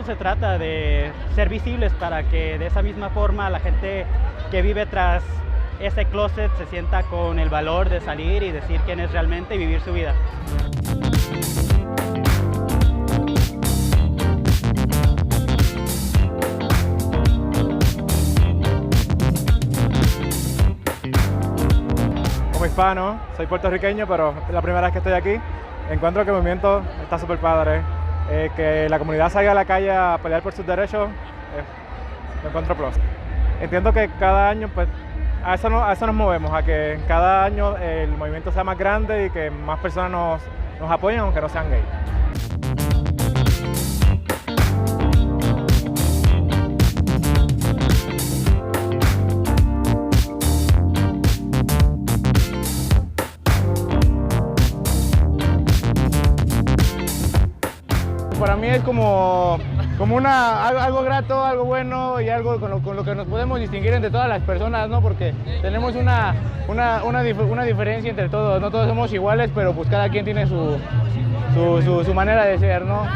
se trata, de ser visibles para que de esa misma forma la gente que vive tras ese closet se sienta con el valor de salir y decir quién es realmente y vivir su vida. Como hispano, soy puertorriqueño, pero es la primera vez que estoy aquí. Encuentro que el movimiento está súper padre. Que la comunidad salga a la calle a pelear por sus derechos, lo encuentro plus. Entiendo que cada año, pues, a eso nos movemos, a que cada año el movimiento sea más grande y que más personas nos apoyen, aunque no sean gays. Para mí es como algo grato, algo bueno y algo con lo que nos podemos distinguir entre todas las personas, ¿no? Porque tenemos una diferencia entre todos, no todos somos iguales, pero pues cada quien tiene su manera de ser, ¿no?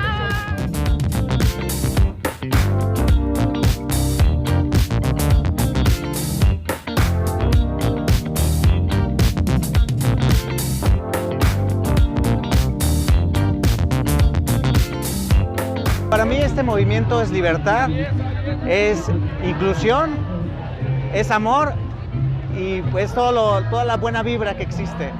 Para mí este movimiento es libertad, es inclusión, es amor y pues toda la buena vibra que existe.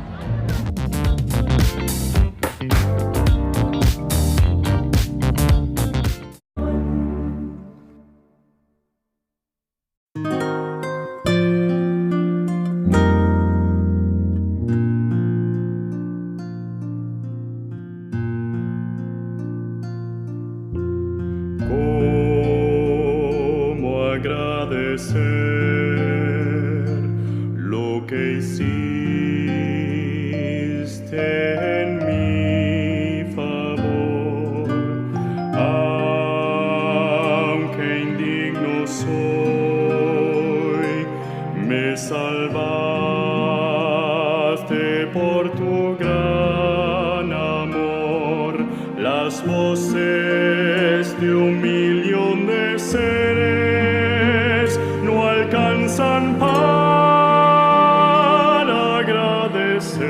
¿Cómo agradecer lo que hiciste en mi favor? Aunque indigno soy, me salvaste por tu gran amor. Las voces de un millón de seres no alcanzan para agradecer,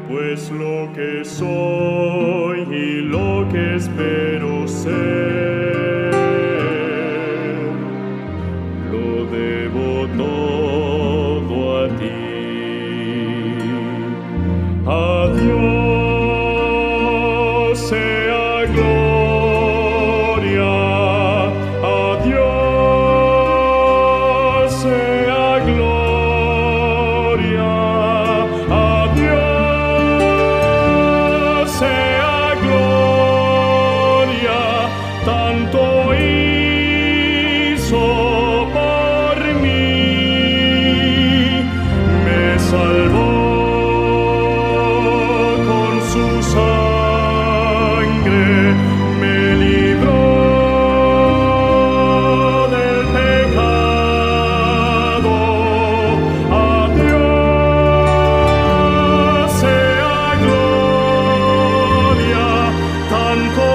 pues lo que soy y lo que espero ser, lo debo todo a ti. Adiós sea gloria, adiós sea gloria, adiós sea gloria, tanto hizo por mí, me salvó con su sangre, me libró del pecado. Adiós sea gloria, tanto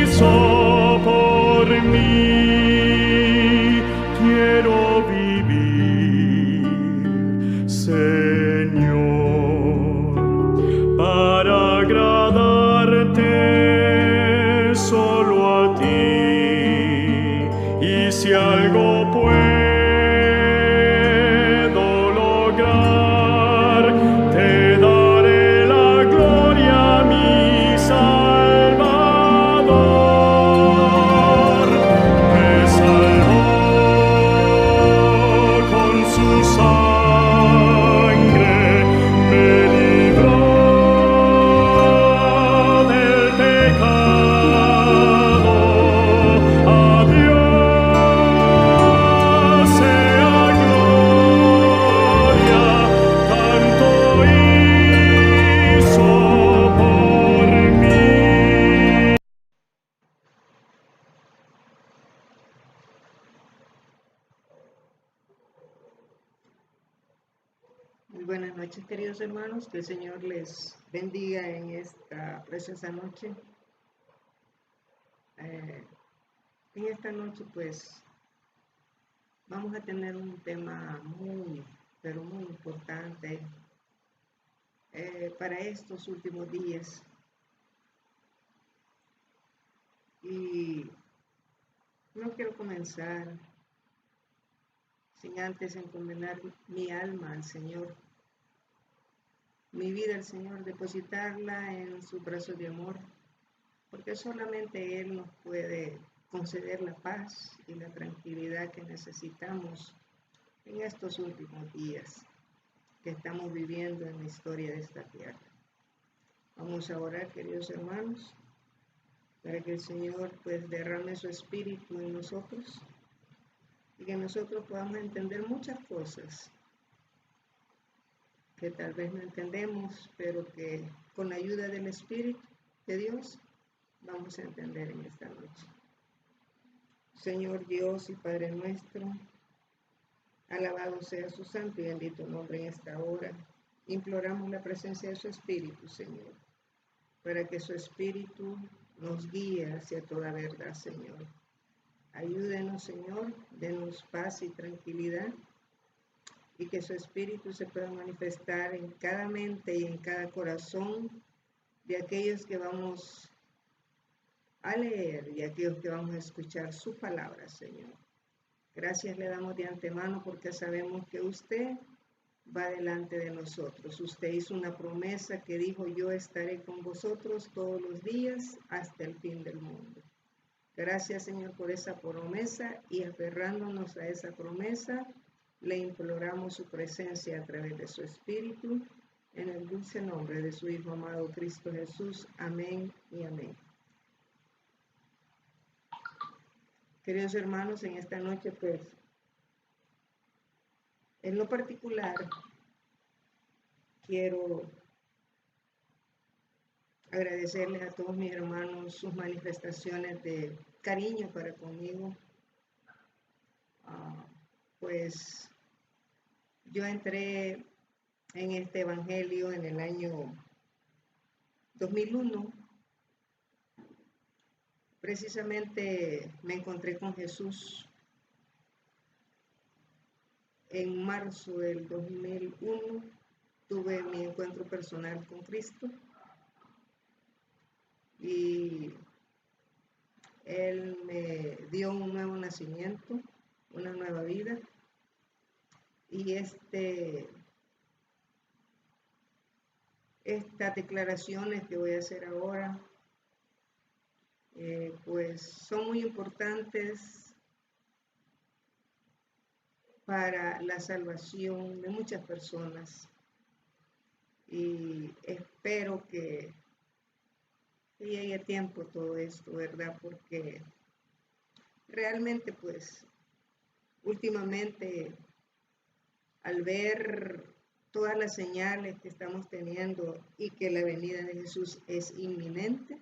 hizo por mí. Quiero vivir, Señor, para agradarte solo a ti. Y si algo puedo lograr, te daré la gloria, mi Salvador. Me salvó con su sangre, me libró del pecado. Adiós sea gloria, tanto hizo por mí. Muy buenas noches, queridos hermanos. Que el Señor les bendiga en esta preciosa noche. En esta noche pues vamos a tener un tema muy, pero muy importante para estos últimos días. Y no quiero comenzar sin antes encomendar mi alma al Señor, mi vida al Señor, depositarla en su brazo de amor, porque solamente Él nos puede conceder la paz y la tranquilidad que necesitamos en estos últimos días que estamos viviendo en la historia de esta tierra. Vamos a orar, queridos hermanos, para que el Señor pues derrame su espíritu en nosotros y que nosotros podamos entender muchas cosas que tal vez no entendemos, pero que con la ayuda del Espíritu de Dios vamos a entender en esta noche. Señor Dios y Padre nuestro, alabado sea su santo y bendito nombre en esta hora. Imploramos la presencia de su Espíritu, Señor, para que su Espíritu nos guíe hacia toda verdad, Señor. Ayúdenos, Señor, denos paz y tranquilidad y que su Espíritu se pueda manifestar en cada mente y en cada corazón de aquellos que vamos a leer y aquellos que vamos a escuchar su palabra, Señor. Gracias le damos de antemano porque sabemos que usted va delante de nosotros. Usted hizo una promesa que dijo: yo estaré con vosotros todos los días hasta el fin del mundo. Gracias, Señor, por esa promesa, y aferrándonos a esa promesa, le imploramos su presencia a través de su Espíritu, en el dulce nombre de su Hijo amado Cristo Jesús. Amén y amén. Queridos hermanos, en esta noche, pues, en lo particular, quiero agradecerles a todos mis hermanos sus manifestaciones de cariño para conmigo. Pues yo entré en este evangelio en el año 2001. Precisamente me encontré con Jesús en marzo del 2001. Tuve mi encuentro personal con Cristo y Él me dio un nuevo nacimiento, una nueva vida. Y estas declaraciones que voy a hacer ahora, pues son muy importantes para la salvación de muchas personas. Y espero que llegue a tiempo todo esto, ¿verdad? Porque realmente, pues, últimamente, al ver todas las señales que estamos teniendo y que la venida de Jesús es inminente,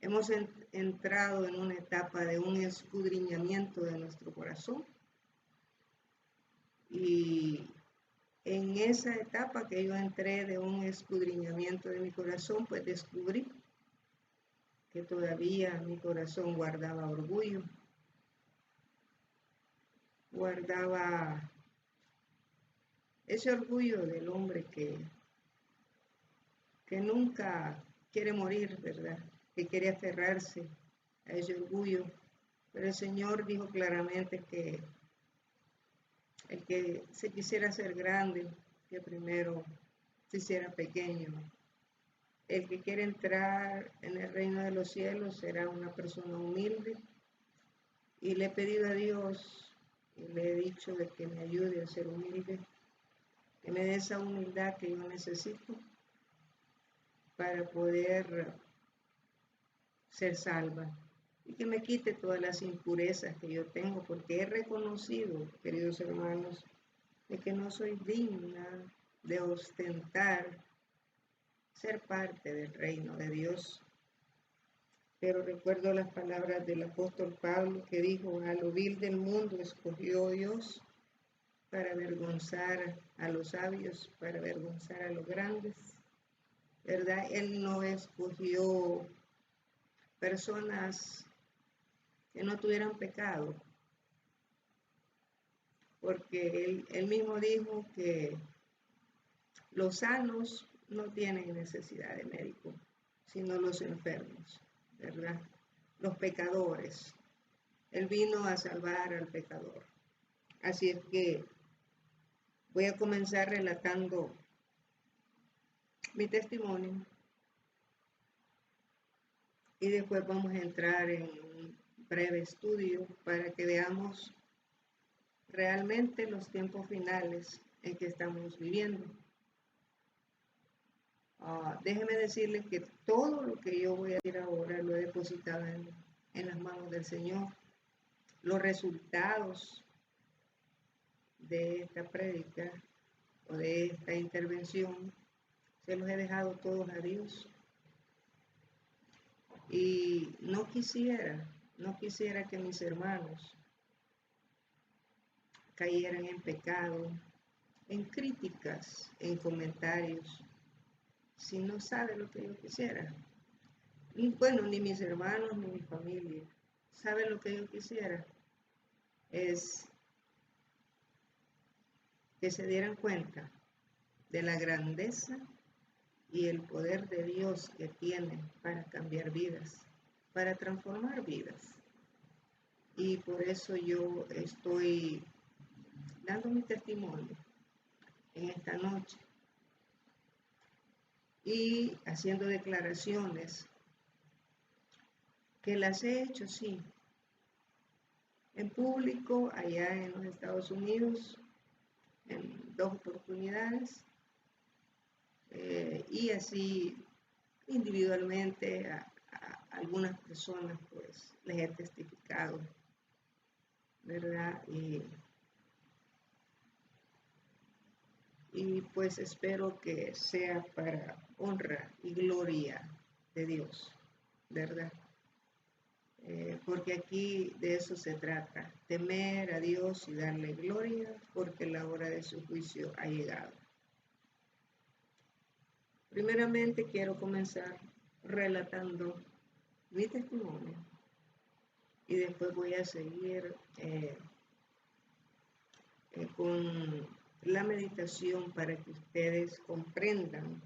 hemos entrado en una etapa de un escudriñamiento de nuestro corazón. Y en esa etapa que yo entré de un escudriñamiento de mi corazón, pues descubrí que todavía mi corazón guardaba orgullo, guardaba ese orgullo del hombre que nunca quiere morir, ¿verdad? Que quiere aferrarse a ese orgullo. Pero el Señor dijo claramente que el que se quisiera hacer grande, que primero se hiciera pequeño. El que quiere entrar en el reino de los cielos será una persona humilde. Y le he pedido a Dios y le he dicho de que me ayude a ser humilde, que me dé esa humildad que yo necesito para poder ser salva, y que me quite todas las impurezas que yo tengo, porque he reconocido, queridos hermanos, de que no soy digna de ostentar ser parte del reino de Dios. Pero recuerdo las palabras del apóstol Pablo, que dijo: a lo vil del mundo escogió Dios para avergonzar a los sabios, para avergonzar a los grandes, ¿verdad? Él no escogió personas que no tuvieran pecado, porque él mismo dijo que los sanos no tienen necesidad de médico, sino los enfermos, ¿verdad? Los pecadores. Él vino a salvar al pecador. Así es que voy a comenzar relatando mi testimonio y después vamos a entrar en un breve estudio para que veamos realmente los tiempos finales en que estamos viviendo. Déjeme decirle que todo lo que yo voy a decir ahora lo he depositado en las manos del Señor. Los resultados de esta prédica o de esta intervención se los he dejado todos a Dios. Y no quisiera que mis hermanos cayeran en pecado, en críticas, en comentarios, si no sabe lo que yo quisiera. Y bueno, ni mis hermanos ni mi familia sabe lo que yo quisiera. Es que se dieran cuenta de la grandeza y el poder de Dios que tiene para cambiar vidas, para transformar vidas. Y por eso yo estoy dando mi testimonio en esta noche y haciendo declaraciones que las he hecho, sí, en público, allá en los Estados Unidos, en 2 oportunidades, y así individualmente a algunas personas pues les he testificado, ¿verdad? Y pues espero que sea para honra y gloria de Dios, ¿verdad? Porque aquí de eso se trata, temer a Dios y darle gloria, porque la hora de su juicio ha llegado. Primeramente quiero comenzar relatando mi testimonio y después voy a seguir con la meditación para que ustedes comprendan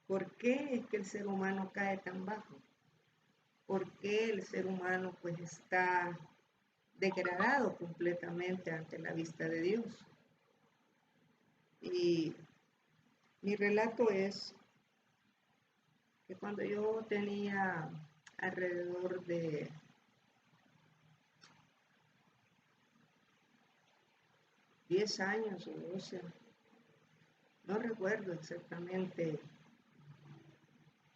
por qué es que el ser humano cae tan bajo, por qué el ser humano pues está degradado completamente ante la vista de Dios. Y mi relato es que cuando yo tenía alrededor de 10 años o 12, no recuerdo exactamente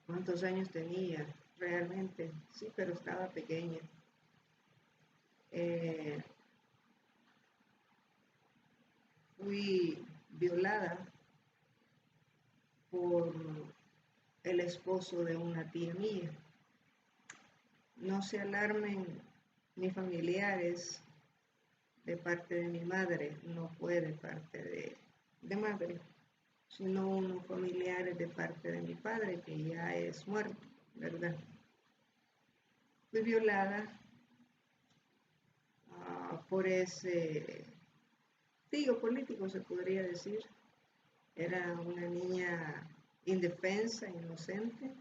cuántos años tenía realmente, sí, pero estaba pequeña. Fui violada por el esposo de una tía mía. No se alarmen mis familiares de parte de mi madre, no fue de parte de madre, sino unos familiares de parte de mi padre, que ya es muerto, ¿verdad? Fui violada por ese tío político, se podría decir. Era una niña indefensa, inocente,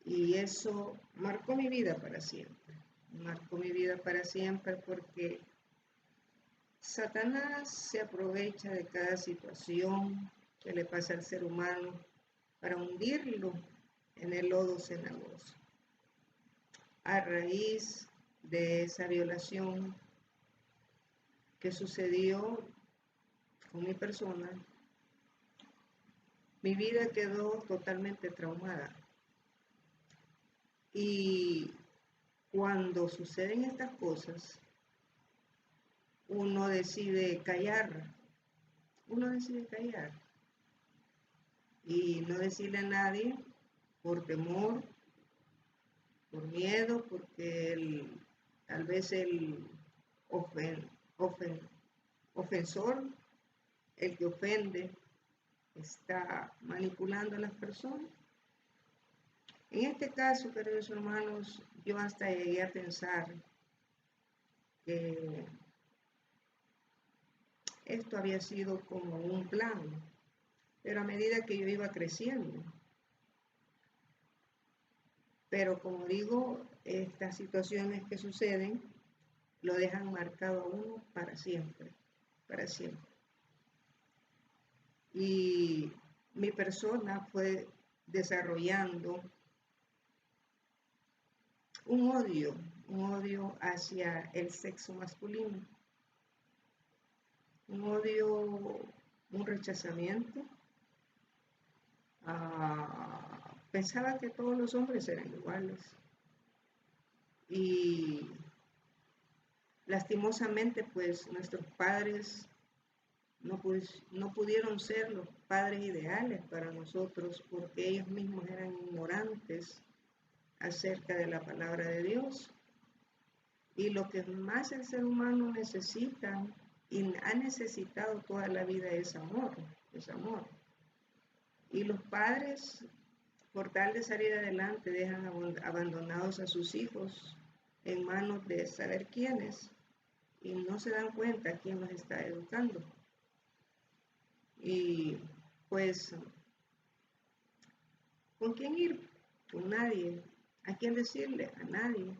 y eso marcó mi vida para siempre. Marcó mi vida para siempre porque Satanás se aprovecha de cada situación que le pasa al ser humano para hundirlo en el lodo cenagoso. A raíz de esa violación que sucedió con mi persona, mi vida quedó totalmente traumada. Y cuando suceden estas cosas, uno decide callar y no decirle a nadie por temor, por miedo, porque tal vez el ofensor, el que ofende, está manipulando a las personas. En este caso, queridos hermanos, yo hasta llegué a pensar que esto había sido como un plan, pero a medida que yo iba creciendo. Pero como digo, estas situaciones que suceden lo dejan marcado a uno para siempre, para siempre. Y mi persona fue desarrollando un odio hacia el sexo masculino, un odio, un rechazamiento. Pensaba que todos los hombres eran iguales y lastimosamente pues nuestros padres no pudieron ser los padres ideales para nosotros porque ellos mismos eran ignorantes acerca de la palabra de Dios. Y lo que más el ser humano necesita y ha necesitado toda la vida es amor, es amor. Y los padres, por tal de salir adelante, dejan abandonados a sus hijos en manos de saber quiénes y no se dan cuenta quién los está educando. Y pues, ¿con quién ir? Con nadie. ¿A quién decirle? A nadie.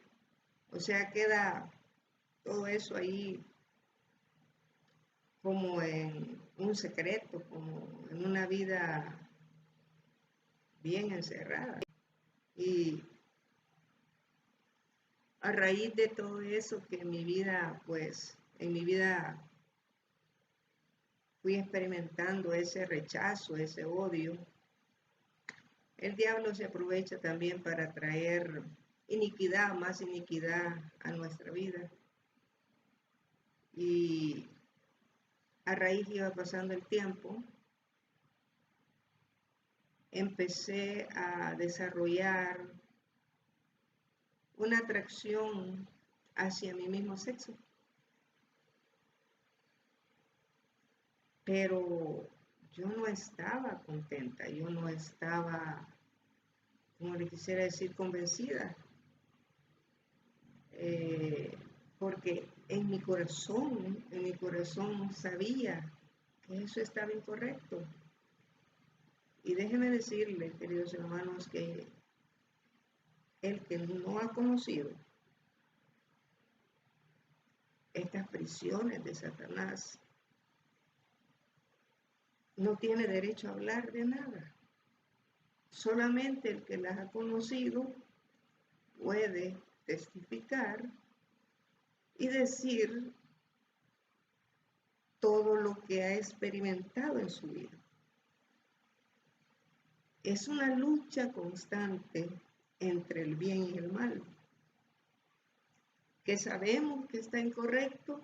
O sea, queda todo eso ahí como en un secreto, como en una vida bien encerrada. Y a raíz de todo eso que en mi vida, pues, en mi vida fui experimentando ese rechazo, ese odio, el diablo se aprovecha también para traer iniquidad, más iniquidad a nuestra vida. Y a raíz que iba pasando el tiempo, empecé a desarrollar una atracción hacia mi mismo sexo. Pero yo no estaba contenta, yo no estaba, como le quisiera decir, convencida. Porque en mi corazón sabía que eso estaba incorrecto. Y déjenme decirle, queridos hermanos, que el que no ha conocido estas prisiones de Satanás no tiene derecho a hablar de nada. Solamente el que las ha conocido puede testificar y decir todo lo que ha experimentado en su vida. Es una lucha constante entre el bien y el mal, que sabemos que está incorrecto,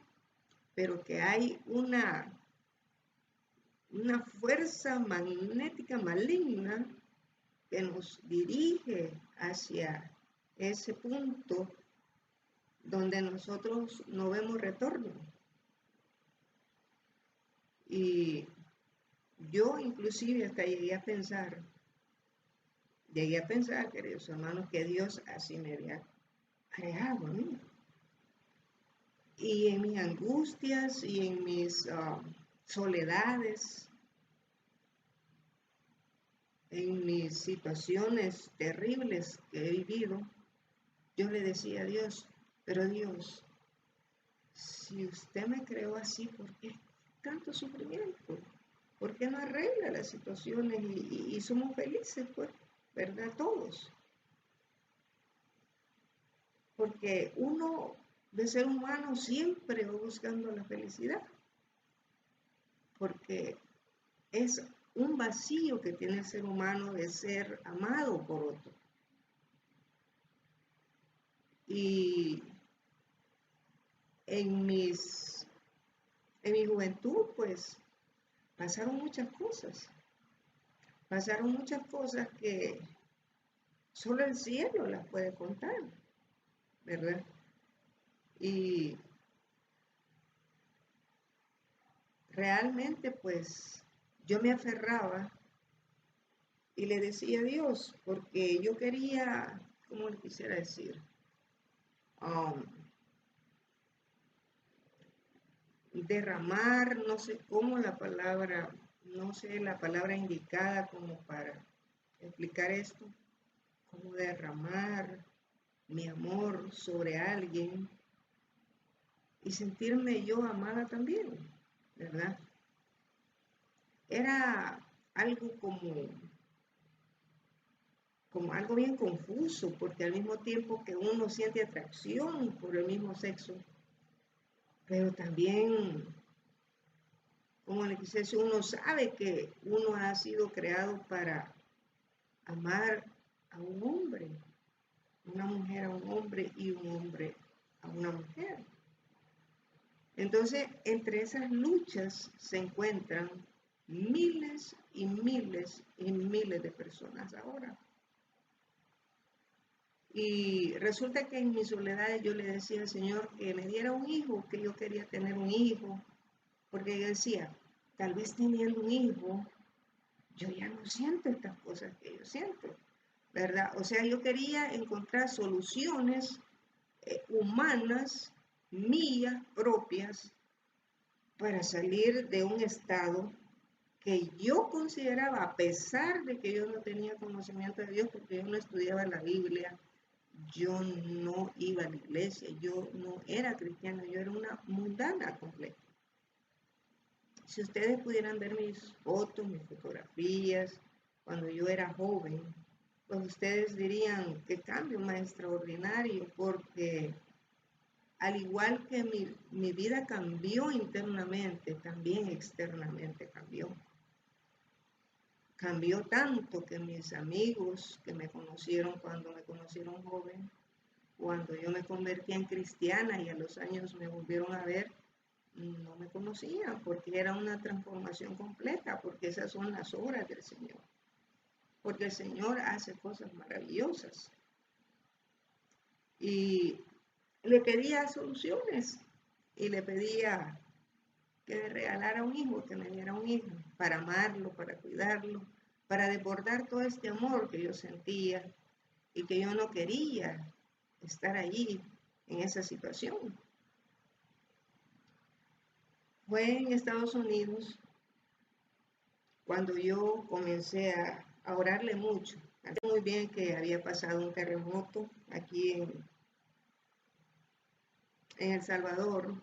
pero que hay una fuerza magnética maligna que nos dirige hacia ese punto donde nosotros no vemos retorno. Y yo inclusive hasta llegué a pensar, queridos hermanos, que Dios así me había creado a mí. Y en mis angustias y en mis soledades, en mis situaciones terribles que he vivido, yo le decía a Dios, pero Dios, si usted me creó así, ¿por qué tanto sufrimiento? ¿Por qué no arregla las situaciones y somos felices, pues, verdad, todos? Porque uno de ser humano siempre va buscando la felicidad, porque es un vacío que tiene el ser humano de ser amado por otro. Y en mi juventud, pues, pasaron muchas cosas que solo el cielo las puede contar, ¿verdad? Y realmente, pues, yo me aferraba y le decía a Dios, porque yo quería, ¿cómo le quisiera decir? Um, Derramar, no sé cómo la palabra, no sé la palabra indicada como para explicar esto, como derramar mi amor sobre alguien y sentirme yo amada también, ¿verdad? Era algo como algo bien confuso, porque al mismo tiempo que uno siente atracción por el mismo sexo, pero también, como le quise decir, uno sabe que uno ha sido creado para amar a un hombre, una mujer a un hombre y un hombre a una mujer. Entonces, entre esas luchas se encuentran miles y miles y miles de personas ahora. Y resulta que en mi soledad yo le decía al Señor que me diera un hijo, que yo quería tener un hijo, porque yo decía, tal vez teniendo un hijo, yo ya no siento estas cosas que yo siento, ¿verdad? O sea, yo quería encontrar soluciones humanas, mías, propias, para salir de un estado que yo consideraba, a pesar de que yo no tenía conocimiento de Dios, porque yo no estudiaba la Biblia, yo no iba a la iglesia, yo no era cristiana, yo era una mundana completa. Si ustedes pudieran ver mis fotos, mis fotografías, cuando yo era joven, pues ustedes dirían qué cambio más extraordinario, porque al igual que mi vida cambió internamente, también externamente cambió. Cambió tanto que mis amigos que me conocieron cuando me conocieron joven, cuando yo me convertí en cristiana y a los años me volvieron a ver, no me conocían porque era una transformación completa, porque esas son las obras del Señor. Porque el Señor hace cosas maravillosas. Y le pedía soluciones y le pedía que me regalara un hijo, que me diera un hijo, para amarlo, para cuidarlo, para desbordar todo este amor que yo sentía y que yo no quería estar allí en esa situación. Fue en Estados Unidos cuando yo comencé a orarle mucho. Sabía muy bien que había pasado un terremoto aquí en El Salvador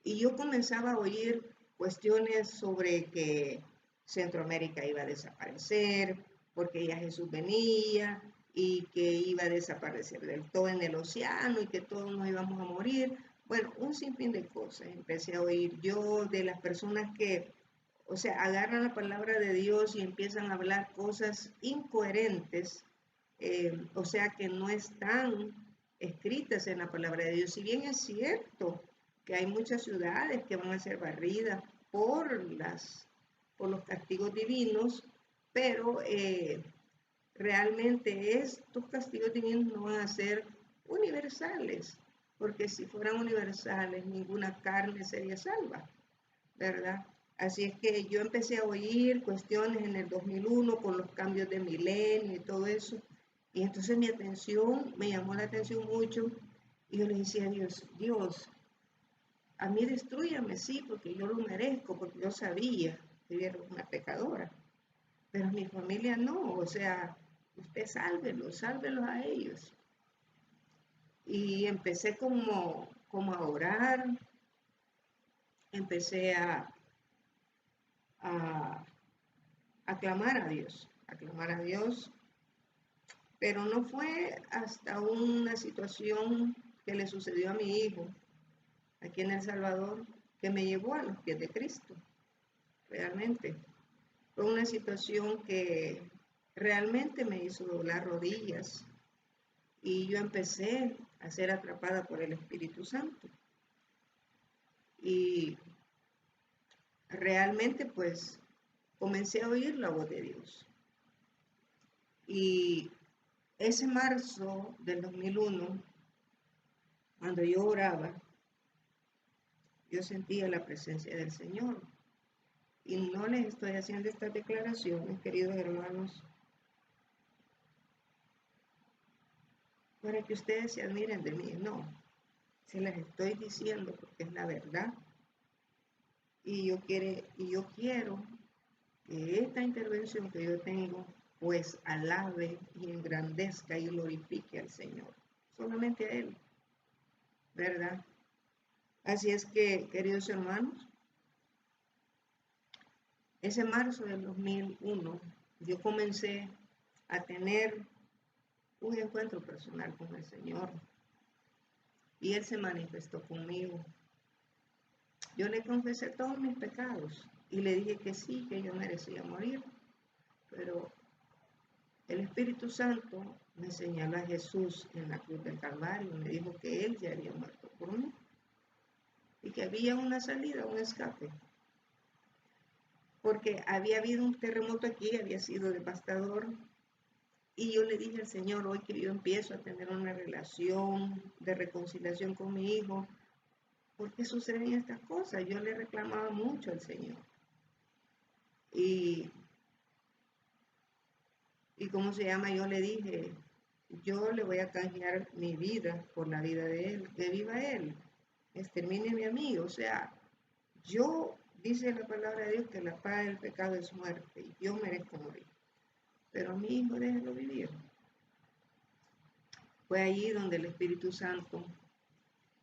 y yo comenzaba a oír cuestiones sobre que Centroamérica iba a desaparecer, porque ya Jesús venía y que iba a desaparecer del todo en el océano y que todos nos íbamos a morir. Bueno, un sinfín de cosas empecé a oír yo de las personas que, o sea, agarran la palabra de Dios y empiezan a hablar cosas incoherentes, o sea, que no están escritas en la palabra de Dios. Si bien es cierto que hay muchas ciudades que van a ser barridas por los castigos divinos, pero realmente estos castigos divinos no van a ser universales, porque si fueran universales, ninguna carne sería salva, ¿verdad? Así es que yo empecé a oír cuestiones en el 2001 con los cambios de milenio y todo eso, y entonces mi atención, me llamó la atención mucho, y yo le decía a Dios, Dios, a mí destrúyame, sí, porque yo lo merezco, porque yo sabía que yo era una pecadora, pero a mi familia no, o sea, usted sálvelos a ellos. Y empecé como a orar, empecé a, a clamar a Dios, pero no fue hasta una situación que le sucedió a mi hijo aquí en El Salvador que me llevó a los pies de Cristo, realmente. Fue una situación que realmente me hizo doblar rodillas y yo empecé a ser atrapada por el Espíritu Santo. Y realmente pues comencé a oír la voz de Dios. Y ese marzo del 2001, cuando yo oraba, yo sentía la presencia del Señor. Y no les estoy haciendo estas declaraciones, queridos hermanos, para que ustedes se admiren de mí. No, se las estoy diciendo porque es la verdad. Y yo quiero que esta intervención que yo tengo, pues alabe y engrandezca y glorifique al Señor. Solamente a Él, ¿verdad? Así es que, queridos hermanos, ese marzo del 2001, yo comencé a tener un encuentro personal con el Señor. Y Él se manifestó conmigo. Yo le confesé todos mis pecados y le dije que sí, que yo merecía morir. Pero el Espíritu Santo me señaló a Jesús en la cruz del Calvario y me dijo que Él ya había muerto por mí y que había una salida, un escape. Porque había habido un terremoto aquí, había sido devastador. Y yo le dije al Señor, hoy que yo empiezo a tener una relación de reconciliación con mi hijo, ¿por qué suceden estas cosas? Yo le reclamaba mucho al Señor. Y ¿cómo se llama? Yo le dije, yo le voy a canjear mi vida por la vida de él, que viva él, extermine a mí. O sea, yo, dice la palabra de Dios, que la paga del pecado es muerte, y yo merezco morir. Pero a mi hijo déjelo vivir. Fue allí donde el Espíritu Santo,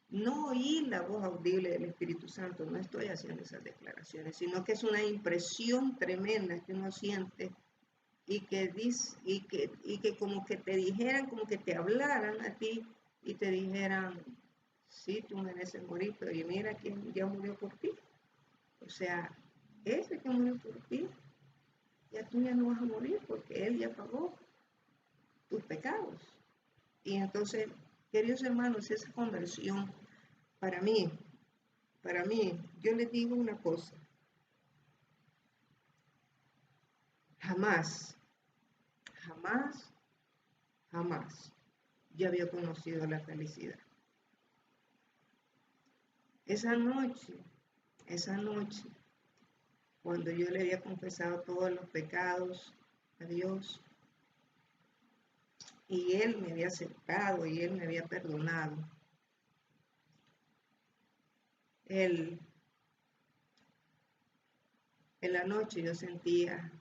no oí la voz audible del Espíritu Santo, no estoy haciendo esas declaraciones, sino que es una impresión tremenda que uno siente y que como que te dijeran, como que te hablaran a ti y te dijeran, sí, tú mereces morir, pero y mira quién ya murió por ti. O sea, ese que murió por ti, ya tú ya no vas a morir porque él ya pagó tus pecados. Y entonces, queridos hermanos, esa conversión, para mí, yo les digo una cosa, jamás yo había conocido la felicidad. Esa noche, cuando yo le había confesado todos los pecados a Dios, y Él me había aceptado y Él me había perdonado, en la noche yo sentía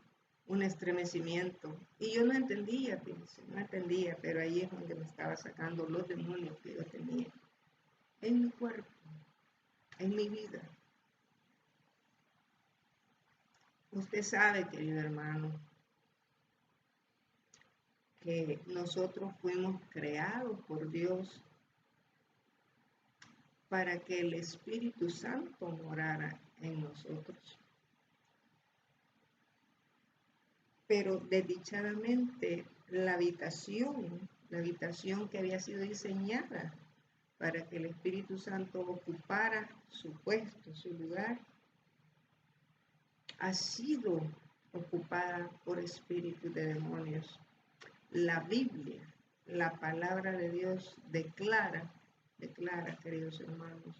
un estremecimiento y yo no entendía, fíjense, no entendía, pero ahí es donde me estaba sacando los demonios que yo tenía en mi cuerpo, en mi vida. Usted sabe, querido hermano, que nosotros fuimos creados por Dios para que el Espíritu Santo morara en nosotros. Pero desdichadamente la habitación que había sido diseñada para que el Espíritu Santo ocupara su puesto, su lugar, ha sido ocupada por espíritus de demonios. La Biblia, la palabra de Dios declara, queridos hermanos,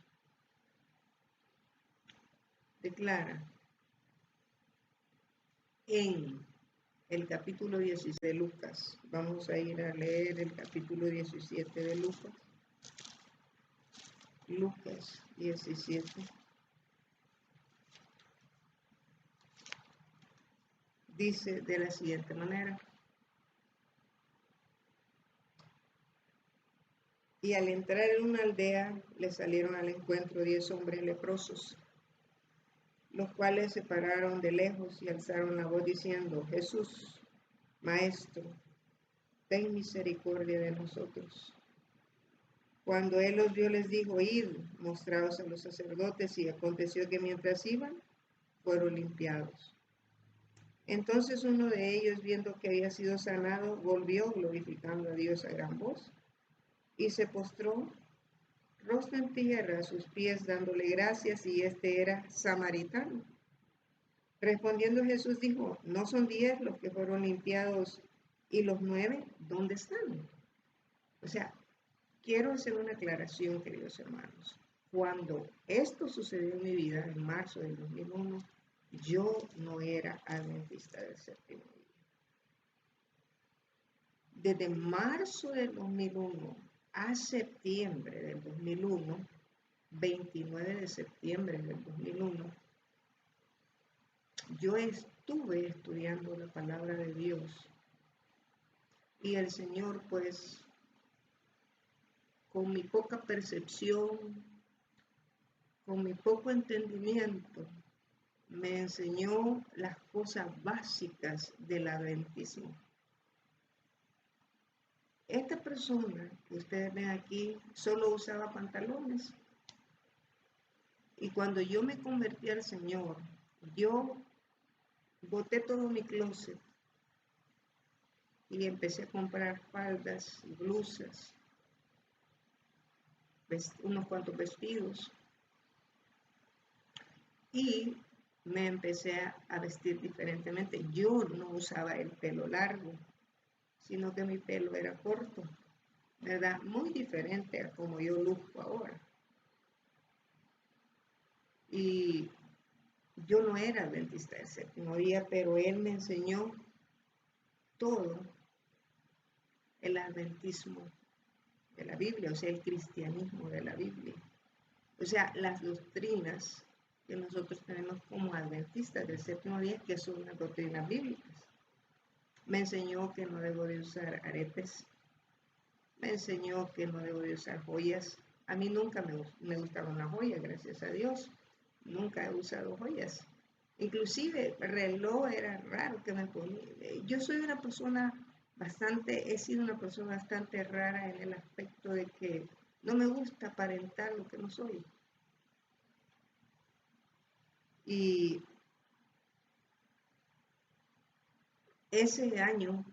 declara en el capítulo 17 de Lucas. Vamos a ir a leer el capítulo 17 de Lucas. Lucas 17. Dice de la siguiente manera: y al entrar en una aldea le salieron al encuentro 10 hombres leprosos, los cuales se pararon de lejos y alzaron la voz diciendo: Jesús, Maestro, ten misericordia de nosotros. Cuando él los vio, les dijo: id, mostraos a los sacerdotes. Y aconteció que mientras iban, fueron limpiados. Entonces uno de ellos, viendo que había sido sanado, volvió glorificando a Dios a gran voz, y se postró rostro en tierra a sus pies, dándole gracias, y este era samaritano. Respondiendo Jesús dijo: ¿no son 10 los que fueron limpiados, y los 9 dónde están? O sea, quiero hacer una aclaración, queridos hermanos. Cuando esto sucedió en mi vida, en marzo del 2001, yo no era adventista del séptimo día. desde marzo del 2001 a septiembre del 2001, 29 de septiembre del 2001, yo estuve estudiando la palabra de Dios y el Señor, pues, con mi poca percepción, con mi poco entendimiento, me enseñó las cosas básicas del adventismo. Esta persona que ustedes ven aquí solo usaba pantalones. Y cuando yo me convertí al Señor, yo boté todo mi closet y empecé a comprar faldas y blusas, unos cuantos vestidos, y me empecé a vestir diferentemente. Yo no usaba el pelo largo, sino que mi pelo era corto, ¿verdad? Muy diferente a como yo luzco ahora. Y yo no era adventista del séptimo día, pero él me enseñó todo el adventismo de la Biblia, o sea, el cristianismo de la Biblia. O sea, las doctrinas que nosotros tenemos como adventistas del séptimo día, que son las doctrinas bíblicas. Me enseñó que no debo de usar aretes, me enseñó que no debo de usar joyas. A mí nunca me gustaron las joyas, gracias a Dios. Nunca he usado joyas. Inclusive reloj era raro que me ponía. Yo soy una persona he sido una persona bastante rara en el aspecto de que no me gusta aparentar lo que no soy. Y ese año,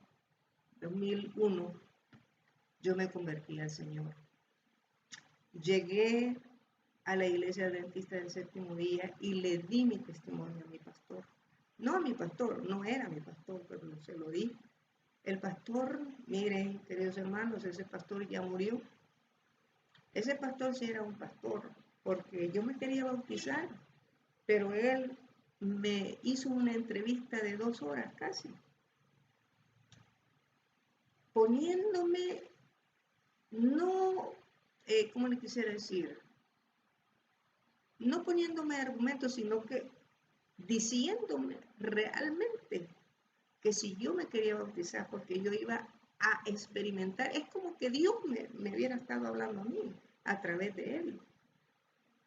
2001, yo me convertí al Señor. Llegué a la iglesia adventista del séptimo día y le di mi testimonio a mi pastor. No a mi pastor, no era mi pastor, pero se lo di. El pastor, miren, queridos hermanos, ese pastor ya murió. Ese pastor sí era un pastor, porque yo me quería bautizar, pero él me hizo una entrevista de 2 horas casi, poniéndome, no, ¿cómo le quisiera decir? No poniéndome argumentos, sino que diciéndome realmente que si yo me quería bautizar, porque yo iba a experimentar, es como que Dios me hubiera estado hablando a mí a través de él.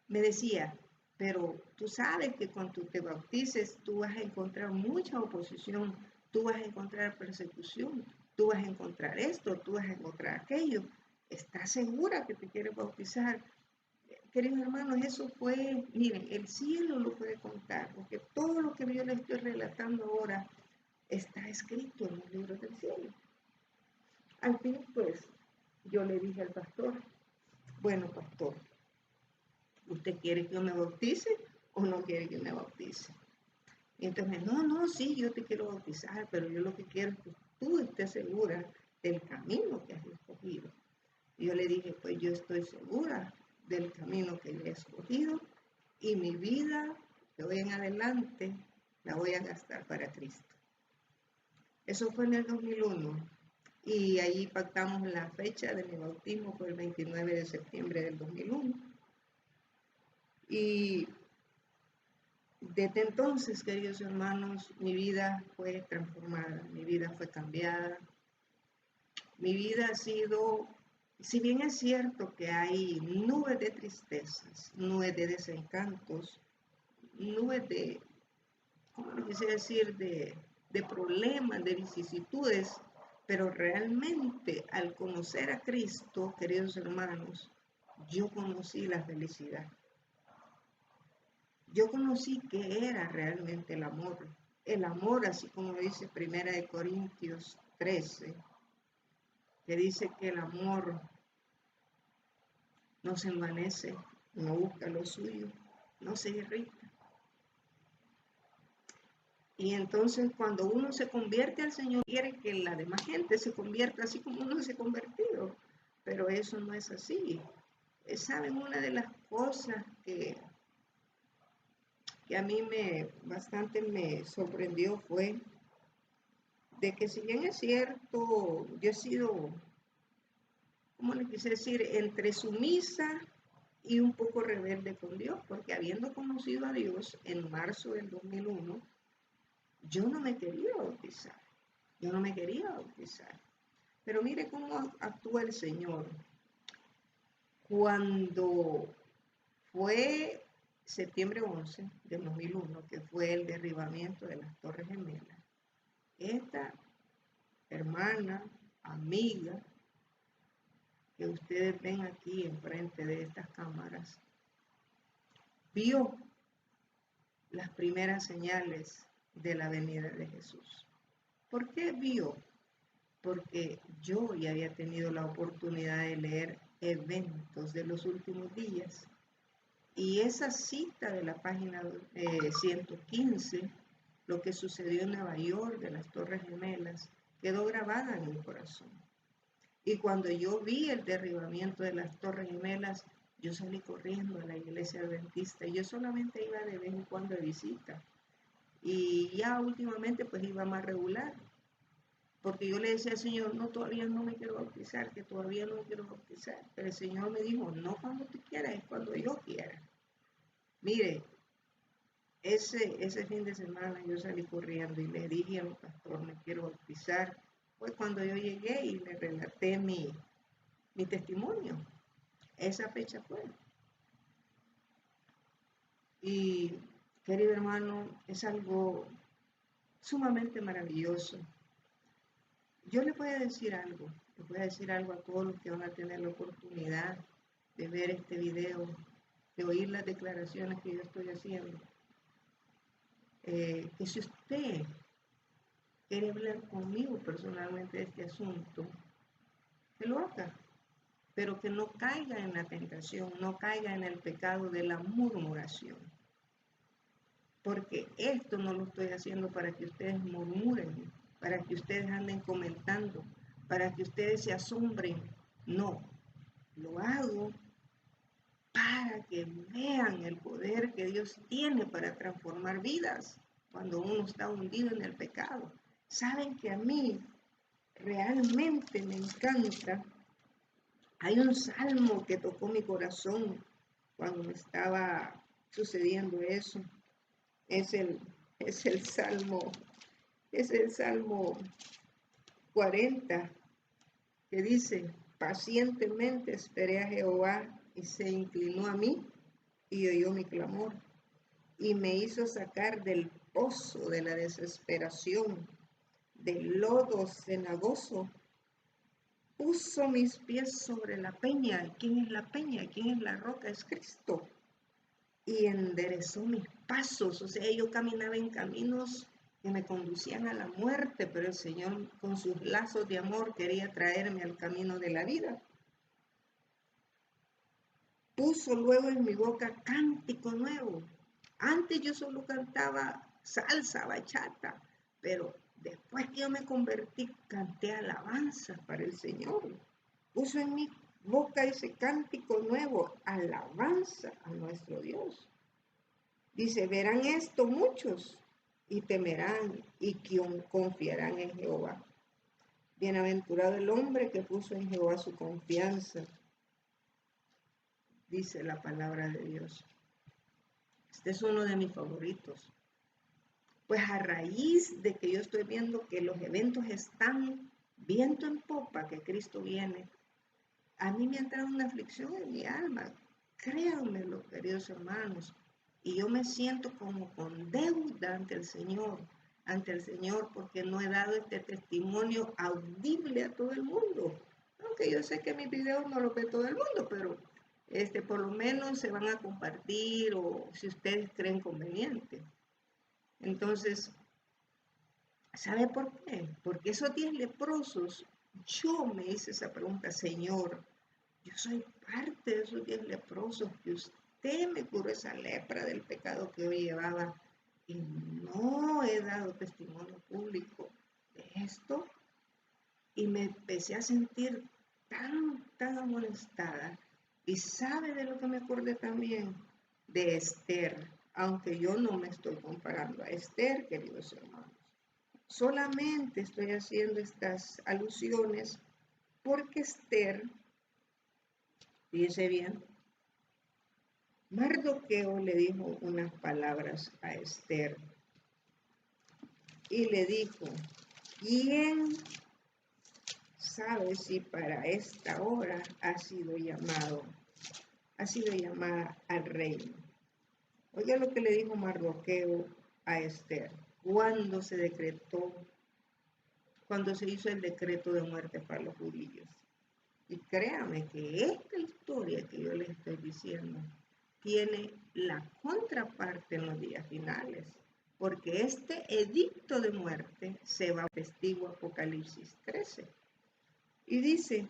Me decía, pero tú sabes que cuando tú te bautices, tú vas a encontrar mucha oposición, tú vas a encontrar persecución, tú vas a encontrar esto, tú vas a encontrar aquello. ¿Estás segura que te quieres bautizar? Queridos hermanos, eso fue, miren, el cielo lo puede contar, porque todo lo que yo les estoy relatando ahora está escrito en los libros del cielo. Al fin, pues, yo le dije al pastor, bueno, pastor, ¿usted quiere que yo me bautice o no quiere que me bautice? Y entonces, no, sí, yo te quiero bautizar, pero yo lo que quiero es que tú estés segura del camino que has escogido. Y yo le dije, pues yo estoy segura del camino que yo he escogido y mi vida de hoy en adelante la voy a gastar para Cristo. Eso fue en el 2001 y ahí pactamos la fecha de mi bautismo, fue el 29 de septiembre del 2001. Y desde entonces, queridos hermanos, mi vida fue transformada, mi vida fue cambiada. Mi vida ha sido, si bien es cierto que hay nubes de tristezas, nubes de desencantos, nubes de, ¿cómo lo quisiera decir?, de problemas, de vicisitudes, pero realmente al conocer a Cristo, queridos hermanos, yo conocí la felicidad. Yo conocí que era realmente el amor así como dice 1 Corintios 13, que dice que el amor no se envanece, no busca lo suyo, no se irrita. Y entonces cuando uno se convierte al Señor, quiere que la demás gente se convierta así como uno se ha convertido, pero eso no es así. ¿Saben? Una de las cosas que a mí bastante me sorprendió fue de que si bien es cierto, yo he sido, ¿cómo le quise decir?, entre sumisa y un poco rebelde con Dios, porque habiendo conocido a Dios en marzo del 2001, yo no me quería bautizar, yo no me quería bautizar. Pero mire cómo actúa el Señor. Cuando fue septiembre 11 del 2001, que fue el derribamiento de las Torres Gemelas, esta hermana, amiga, que ustedes ven aquí enfrente de estas cámaras, vio las primeras señales de la venida de Jesús. ¿Por qué vio? Porque yo ya había tenido la oportunidad de leer eventos de los últimos días. Y esa cita de la página 115, lo que sucedió en Nueva York, de las Torres Gemelas, quedó grabada en mi corazón. Y cuando yo vi el derribamiento de las Torres Gemelas, yo salí corriendo a la iglesia adventista. Yo solamente iba de vez en cuando de visita. Y ya últimamente pues iba más regular. Porque yo le decía al Señor, no, todavía no me quiero bautizar, que todavía no me quiero bautizar. Pero el Señor me dijo, no cuando tú quieras, es cuando yo quiera. Mire, ese fin de semana yo salí corriendo y le dije al pastor, me quiero bautizar. Fue cuando yo llegué y le relaté mi testimonio. Esa fecha fue. Y, querido hermano, es algo sumamente maravilloso. Yo le voy a decir algo, a todos los que van a tener la oportunidad de ver este video, de oír las declaraciones que yo estoy haciendo. Que si usted quiere hablar conmigo personalmente de este asunto, que lo haga, pero que no caiga en la tentación, no caiga en el pecado de la murmuración. Porque esto no lo estoy haciendo para que ustedes murmuren, para que ustedes anden comentando, para que ustedes se asombren. No, lo hago para que vean el poder que Dios tiene para transformar vidas cuando uno está hundido en el pecado. Saben que a mí realmente me encanta. Hay un salmo que tocó mi corazón cuando me estaba sucediendo eso. Es el Salmo 40, que dice, pacientemente esperé a Jehová y se inclinó a mí y oyó mi clamor y me hizo sacar del pozo de la desesperación, del lodo cenagoso. Puso mis pies sobre la peña. ¿Quién es la peña? ¿Quién es la roca? Es Cristo. Y enderezó mis pasos. O sea, yo caminaba en caminos que me conducían a la muerte, pero el Señor con sus lazos de amor quería traerme al camino de la vida. Puso luego en mi boca cántico nuevo. Antes yo solo cantaba salsa, bachata, pero después que yo me convertí, canté alabanza para el Señor. Puso en mi boca ese cántico nuevo, alabanza a nuestro Dios. Dice, verán esto muchos y temerán y confiarán en Jehová. Bienaventurado el hombre que puso en Jehová su confianza, dice la palabra de Dios. Este es uno de mis favoritos. Pues a raíz de que yo estoy viendo que los eventos están viento en popa, que Cristo viene, a mí me ha entrado una aflicción en mi alma. Créanmelo, queridos hermanos. Y yo me siento como con deuda ante el Señor, porque no he dado este testimonio audible a todo el mundo. Aunque yo sé que mis videos no los ve todo el mundo, pero por lo menos se van a compartir o si ustedes creen conveniente. Entonces, ¿sabe por qué? Porque esos 10 leprosos, yo me hice esa pregunta, Señor, yo soy parte de esos 10 leprosos, que usted me curó esa lepra del pecado que yo llevaba y no he dado testimonio público de esto. Y me empecé a sentir tan amonestada. Y sabe de lo que me acordé también, de Esther, aunque yo no me estoy comparando a Esther, queridos hermanos. Solamente estoy haciendo estas alusiones porque Esther, fíjese bien, Mardoqueo le dijo unas palabras a Esther y le dijo, ¿quién sabe si para esta hora ha sido llamada al reino? Oiga lo que le dijo Mardoqueo a Esther cuando se hizo el decreto de muerte para los judíos. Y créame que esta historia que yo les estoy diciendo tiene la contraparte en los días finales, porque este edicto de muerte se va a testigo Apocalipsis 13. Y dice,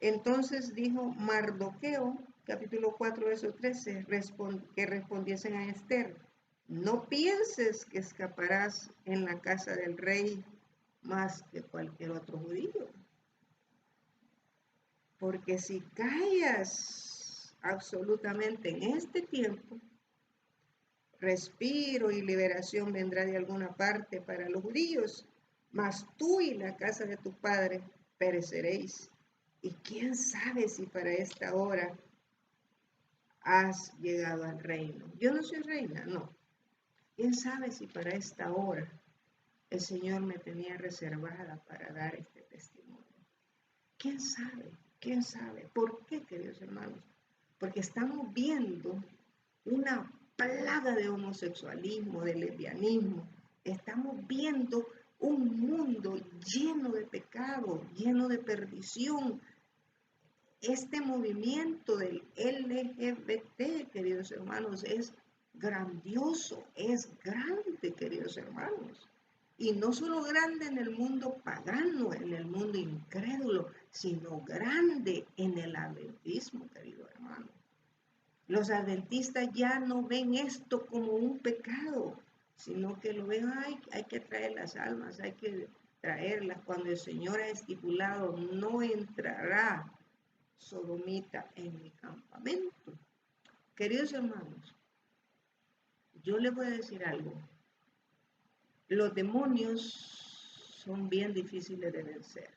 entonces dijo Mardoqueo, capítulo 4, verso 13, que respondiesen a Esther, no pienses que escaparás en la casa del rey más que cualquier otro judío. Porque si callas absolutamente en este tiempo, respiro y liberación vendrá de alguna parte para los judíos, mas tú y la casa de tu padre pereceréis. Y quién sabe si para esta hora has llegado al reino. Yo no soy reina, no. Quién sabe si para esta hora el Señor me tenía reservada para dar este testimonio. ¿Quién sabe? ¿Quién sabe? ¿Por qué, queridos hermanos? Porque estamos viendo una plaga de homosexualismo, de lesbianismo. Estamos viendo un mundo lleno de pecado, lleno de perdición. Este movimiento del LGBT, queridos hermanos, es grandioso, es grande, queridos hermanos. Y no solo grande en el mundo pagano, en el mundo incrédulo, sino grande en el adventismo, querido hermano. Los adventistas ya no ven esto como un pecado, sino que lo ven, hay que traer las almas, hay que traerlas. Cuando el Señor ha estipulado, no entrará sodomita en mi campamento. Queridos hermanos, yo les voy a decir algo. Los demonios son bien difíciles de vencer.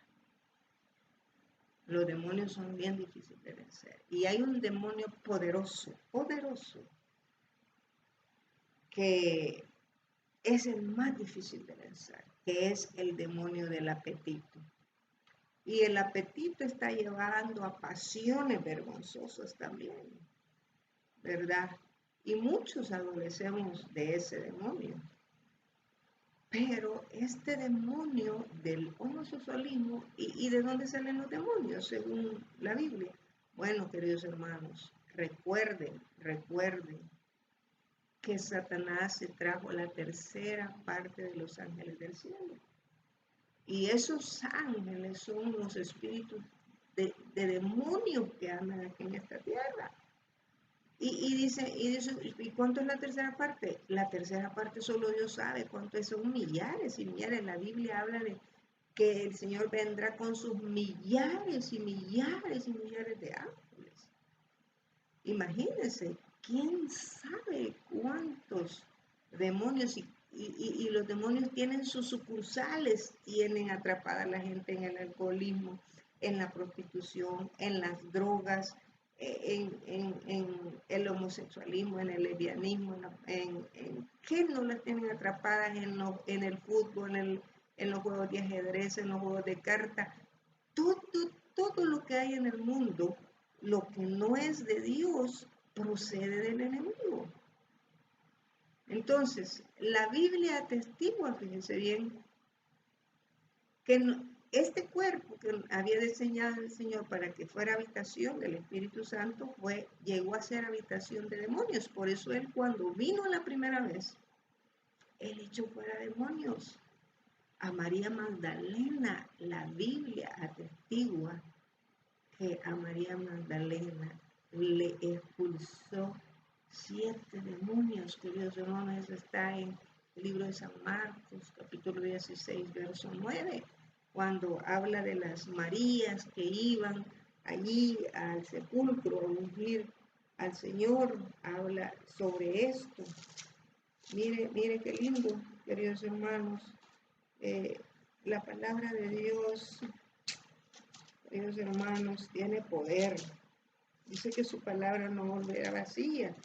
Los demonios son bien difíciles de vencer. Y hay un demonio poderoso, que es el más difícil de vencer, que es el demonio del apetito. Y el apetito está llevando a pasiones vergonzosas también, ¿verdad? Y muchos adolecemos de ese demonio. Pero este demonio del homosexualismo, ¿y de dónde salen los demonios según la Biblia? Bueno, queridos hermanos, recuerden que Satanás se trajo la tercera parte de los ángeles del cielo. Y esos ángeles son los espíritus de demonios que andan aquí en esta tierra. Y dice, ¿y cuánto es la tercera parte? La tercera parte solo Dios sabe cuánto es, son millares y millares. La Biblia habla de que el Señor vendrá con sus millares y millares y millares de ángeles. Imagínense, ¿quién sabe cuántos demonios? Y los demonios tienen sus sucursales, tienen atrapada a la gente en el alcoholismo, en la prostitución, en las drogas, en el homosexualismo, en el lesbianismo, ¿qué no las tienen atrapadas en el fútbol, en los juegos de ajedrez, en los juegos de cartas? Todo lo que hay en el mundo, lo que no es de Dios, procede del enemigo. Entonces, la Biblia atestigua, fíjense bien, que este cuerpo que había diseñado el Señor para que fuera habitación del Espíritu Santo, llegó a ser habitación de demonios. Por eso Él, cuando vino la primera vez, Él echó fuera demonios. A María Magdalena, la Biblia atestigua que a María Magdalena le expulsó 7 demonios, queridos hermanos. Eso está en el libro de San Marcos, capítulo 16, verso 9, cuando habla de las Marías que iban allí al sepulcro a ungir al Señor, habla sobre esto. Mire qué lindo, queridos hermanos. La palabra de Dios, queridos hermanos, tiene poder. Dice que su palabra no volverá vacía.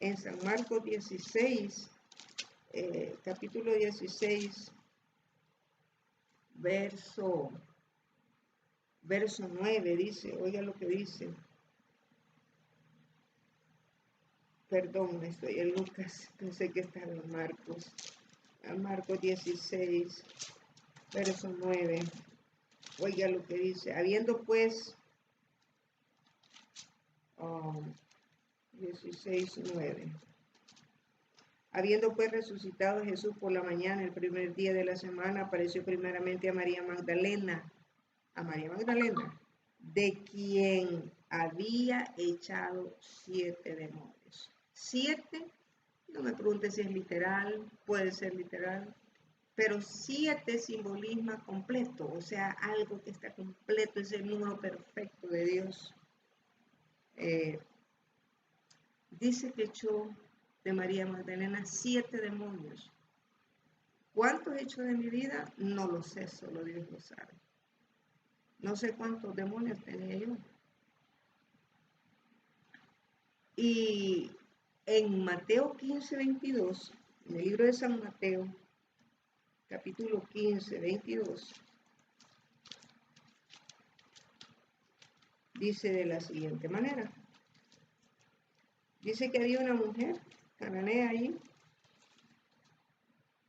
En San Marcos 16, capítulo 16, verso 9, dice, oiga lo que dice. Perdón, estoy en Lucas, pensé que estaba en Marcos. A Marcos 16, verso 9. Oiga lo que dice. Habiendo pues 16:9. Habiendo pues resucitado Jesús por la mañana, el primer día de la semana, apareció primeramente a María Magdalena, de quien había echado 7 demonios. 7, no me pregunte si es literal, puede ser literal, pero 7 simbolismo completo, o sea, algo que está completo, es el número perfecto de Dios. Dice que echó de María Magdalena 7 demonios. ¿Cuántos he hecho de mi vida? No lo sé, solo Dios lo sabe. No sé cuántos demonios tenía yo. Y en Mateo 15:22, en el libro de San Mateo, capítulo 15, 22, dice de la siguiente manera. Dice que había una mujer cananea ahí.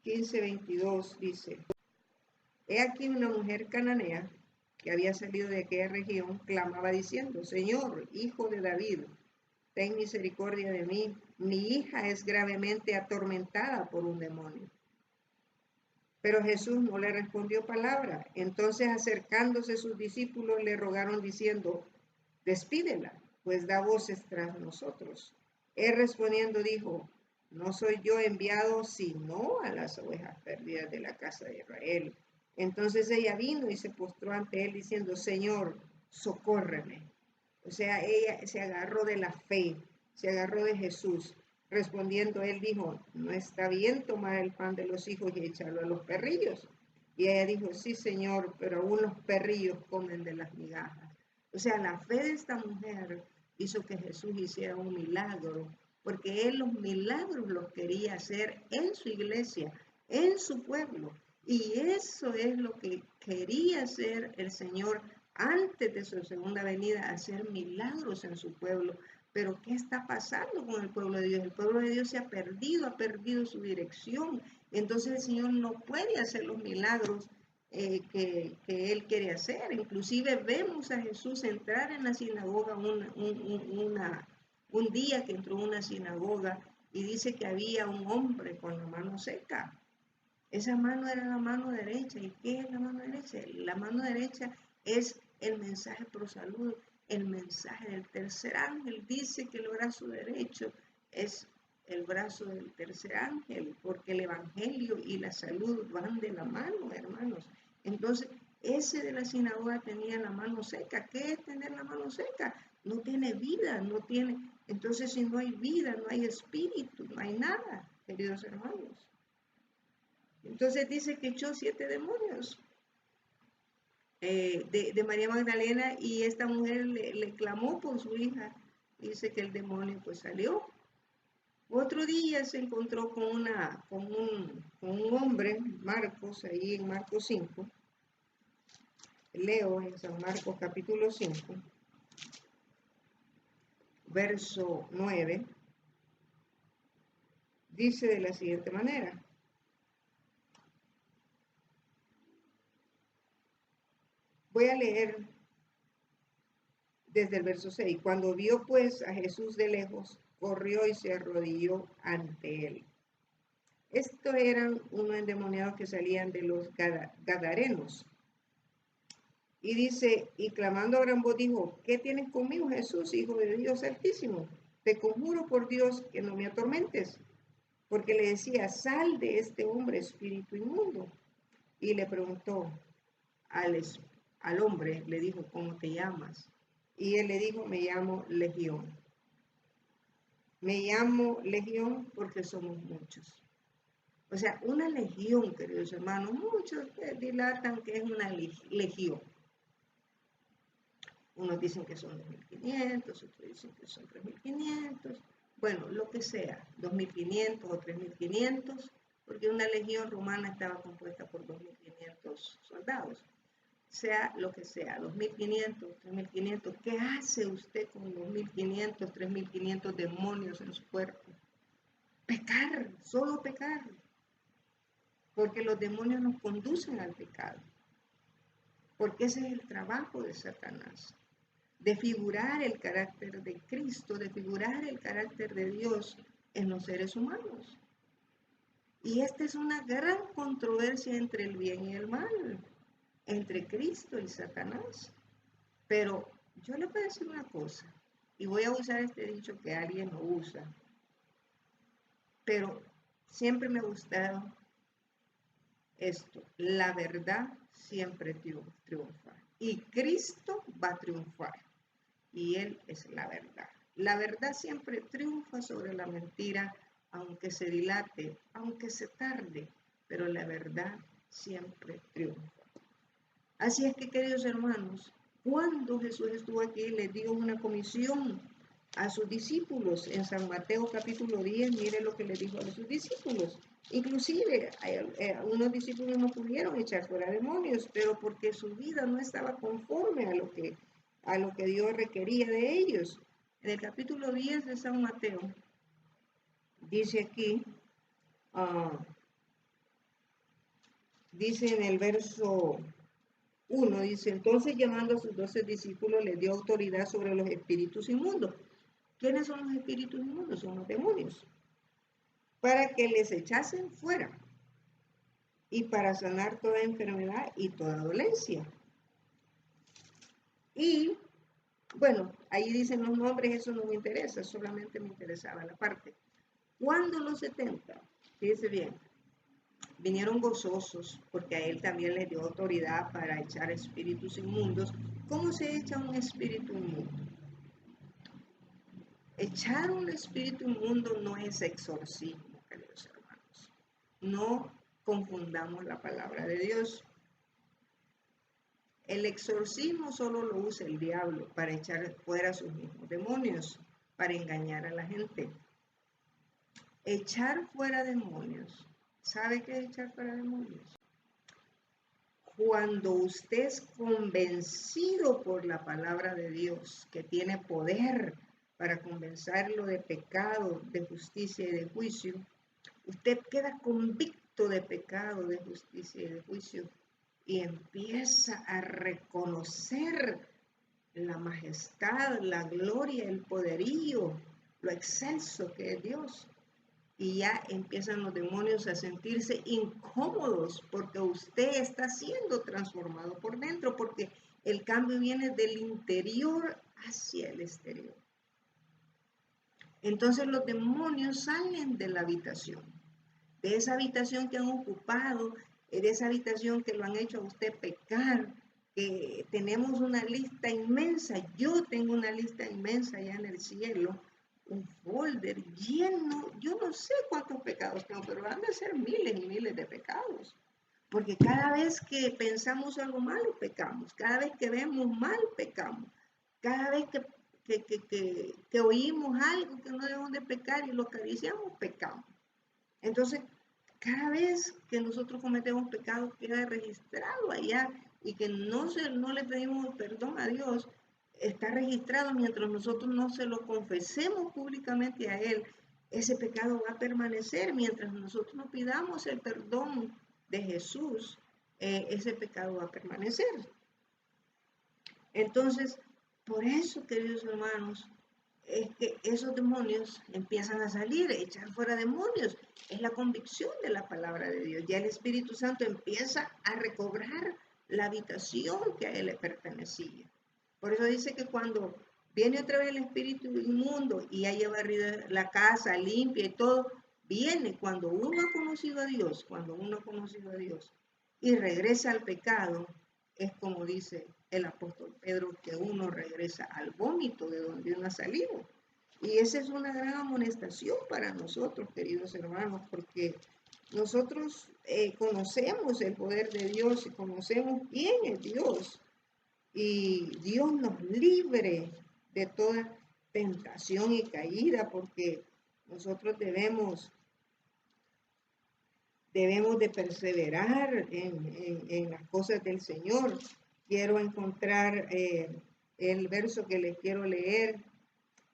15:22 dice: He aquí una mujer cananea que había salido de aquella región, clamaba diciendo: Señor, hijo de David, ten misericordia de mí. Mi hija es gravemente atormentada por un demonio. Pero Jesús no le respondió palabra. Entonces, acercándose sus discípulos, le rogaron diciendo: Despídela, pues da voces tras nosotros. Él respondiendo dijo: No soy yo enviado sino a las ovejas perdidas de la casa de Israel. Entonces ella vino y se postró ante él diciendo: Señor, socórreme. O sea, ella se agarró de la fe, se agarró de Jesús. Respondiendo él dijo: No está bien tomar el pan de los hijos y echarlo a los perrillos. Y ella dijo: Sí, Señor, pero aún los perrillos comen de las migajas. O sea, la fe de esta mujer hizo que Jesús hiciera un milagro, porque él los milagros los quería hacer en su iglesia, en su pueblo. Y eso es lo que quería hacer el Señor antes de su segunda venida, hacer milagros en su pueblo. Pero ¿qué está pasando con el pueblo de Dios? El pueblo de Dios se ha perdido su dirección. Entonces el Señor no puede hacer los milagros que Él quiere hacer. Inclusive vemos a Jesús entrar en la sinagoga un día que entró en una sinagoga y dice que había un hombre con la mano seca. Esa mano era la mano derecha. ¿Y qué es la mano derecha? La mano derecha es el mensaje pro salud, el mensaje del tercer ángel. Dice que el brazo derecho es el brazo del tercer ángel, porque el evangelio y la salud van de la mano, hermanos. Entonces, ese de la sinagoga tenía la mano seca. ¿Qué es tener la mano seca? No tiene vida, no tiene. Entonces, si no hay vida, no hay espíritu, no hay nada, queridos hermanos. Entonces dice que echó 7 demonios de María Magdalena, y esta mujer le clamó por su hija. Dice que el demonio pues salió. Otro día se encontró con un hombre, Marcos, ahí en Marcos 5. Leo en San Marcos capítulo 5, verso 9. Dice de la siguiente manera: Voy a leer desde el verso 6. Cuando vio pues a Jesús de lejos, corrió y se arrodilló ante él. Estos eran unos endemoniados que salían de los gadarenos. Y dice, y clamando a gran voz dijo: ¿Qué tienes conmigo, Jesús, Hijo de Dios Altísimo? Te conjuro por Dios que no me atormentes. Porque le decía: Sal de este hombre, espíritu inmundo. Y le preguntó al hombre, le dijo: ¿Cómo te llamas? Y él le dijo: Me llamo Legión. Me llamo Legión porque somos muchos. O sea, una legión, queridos hermanos, muchos dilatan que es una legión. Unos dicen que son 2.500, otros dicen que son 3.500, bueno, lo que sea, 2.500 o 3.500, porque una legión romana estaba compuesta por 2.500 soldados. Sea lo que sea, 2.500, 3.500, ¿qué hace usted con 2.500, 3.500 demonios en su cuerpo? Pecar, solo pecar, porque los demonios nos conducen al pecado, porque ese es el trabajo de Satanás, de figurar el carácter de Cristo, de figurar el carácter de Dios en los seres humanos. Y esta es una gran controversia entre el bien y el mal, entre Cristo y Satanás. Pero yo le voy a decir una cosa, y voy a usar este dicho que alguien lo usa, pero siempre me ha gustado esto: la verdad siempre triunfa, y Cristo va a triunfar, y Él es la verdad. La verdad siempre triunfa sobre la mentira, aunque se dilate, aunque se tarde, pero la verdad siempre triunfa. Así es que, queridos hermanos, cuando Jesús estuvo aquí, les dio una comisión a sus discípulos. En San Mateo capítulo 10, mire lo que le dijo a sus discípulos. Inclusive, unos discípulos no pudieron echar fuera demonios, pero porque su vida no estaba conforme a lo que Dios requería de ellos. En el capítulo 10 de San Mateo, dice aquí, dice en el verso 1, dice: entonces llamando a sus 12 discípulos, les dio autoridad sobre los espíritus inmundos. ¿Quiénes son los espíritus inmundos? Son los demonios. Para que les echasen fuera y para sanar toda enfermedad y toda dolencia. Y bueno, ahí dicen los nombres, eso no me interesa, solamente me interesaba la parte. Cuando los 70, fíjense bien, vinieron gozosos, porque a él también le dio autoridad para echar espíritus inmundos. ¿Cómo se echa un espíritu inmundo? Echar un espíritu inmundo no es exorcismo, queridos hermanos. No confundamos la palabra de Dios. El exorcismo solo lo usa el diablo para echar fuera sus mismos demonios, para engañar a la gente. Echar fuera demonios. ¿Sabe qué es echar fuera demonios? Cuando usted es convencido por la palabra de Dios, que tiene poder para convencerlo de pecado, de justicia y de juicio, usted queda convicto de pecado, de justicia y de juicio, y empieza a reconocer la majestad, la gloria, el poderío, lo excelso que es Dios. Y ya empiezan los demonios a sentirse incómodos porque usted está siendo transformado por dentro, porque el cambio viene del interior hacia el exterior. Entonces los demonios salen de la habitación, de esa habitación que han ocupado, de esa habitación que lo han hecho a usted pecar. Tenemos una lista inmensa, yo tengo una lista inmensa allá en el cielo, un folder lleno, yo no sé cuántos pecados tengo, pero van a ser miles y miles de pecados. Porque cada vez que pensamos algo malo, pecamos. Cada vez que vemos mal, pecamos. Cada vez que oímos algo que no debemos de pecar y lo acariciamos, pecamos. Entonces, cada vez que nosotros cometemos pecado, queda registrado allá, y que no le pedimos perdón a Dios, está registrado mientras nosotros no se lo confesemos públicamente a Él. Ese pecado va a permanecer mientras nosotros no pidamos el perdón de Jesús. Ese pecado va a permanecer. Entonces, por eso, queridos hermanos, es que esos demonios empiezan a salir, echar fuera demonios. Es la convicción de la palabra de Dios. Ya el Espíritu Santo empieza a recobrar la habitación que a Él le pertenecía. Por eso dice que cuando viene otra vez el espíritu inmundo y haya barrido la casa limpia y todo, viene cuando uno ha conocido a Dios, y regresa al pecado, es como dice el apóstol Pedro, que uno regresa al vómito de donde uno ha salido. Y esa es una gran amonestación para nosotros, queridos hermanos, porque Nosotros conocemos el poder de Dios y conocemos quién es Dios. Y Dios nos libre de toda tentación y caída, porque nosotros debemos de perseverar en las cosas del Señor. Quiero encontrar el verso que les quiero leer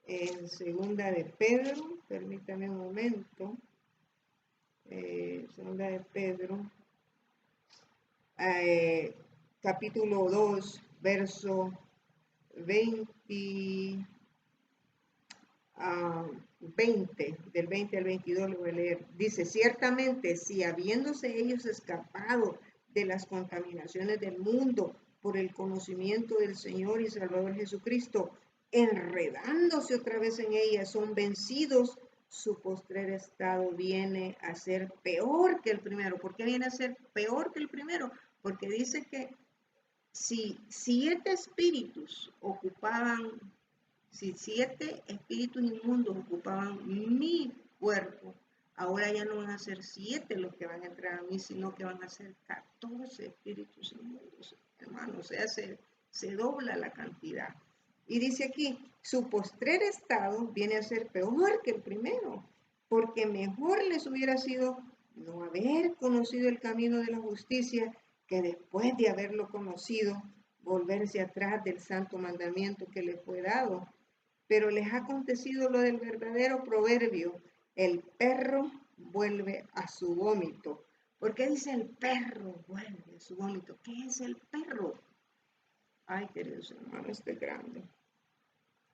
en Segunda de Pedro. Permítame un momento. Segunda de Pedro, capítulo 2, verso 20, 20, del 20 al 22 lo voy a leer. Dice, ciertamente, si habiéndose ellos escapado de las contaminaciones del mundo por el conocimiento del Señor y Salvador Jesucristo, enredándose otra vez en ellas, son vencidos, su postrer estado viene a ser peor que el primero. ¿Por qué viene a ser peor que el primero? Porque dice que si 7 espíritus ocupaban, si 7 espíritus inmundos ocupaban mi cuerpo, ahora ya no van a ser 7 los que van a entrar a mí, sino que van a ser 14 espíritus inmundos, hermano. O sea, se dobla la cantidad. Y dice aquí, su postrer estado viene a ser peor que el primero, porque mejor les hubiera sido no haber conocido el camino de la justicia, que después de haberlo conocido, volverse atrás del santo mandamiento que les fue dado. Pero les ha acontecido lo del verdadero proverbio, el perro vuelve a su vómito. ¿Por qué dice el perro vuelve a su vómito? ¿Qué es el perro? Ay, queridos hermanos, este es grande.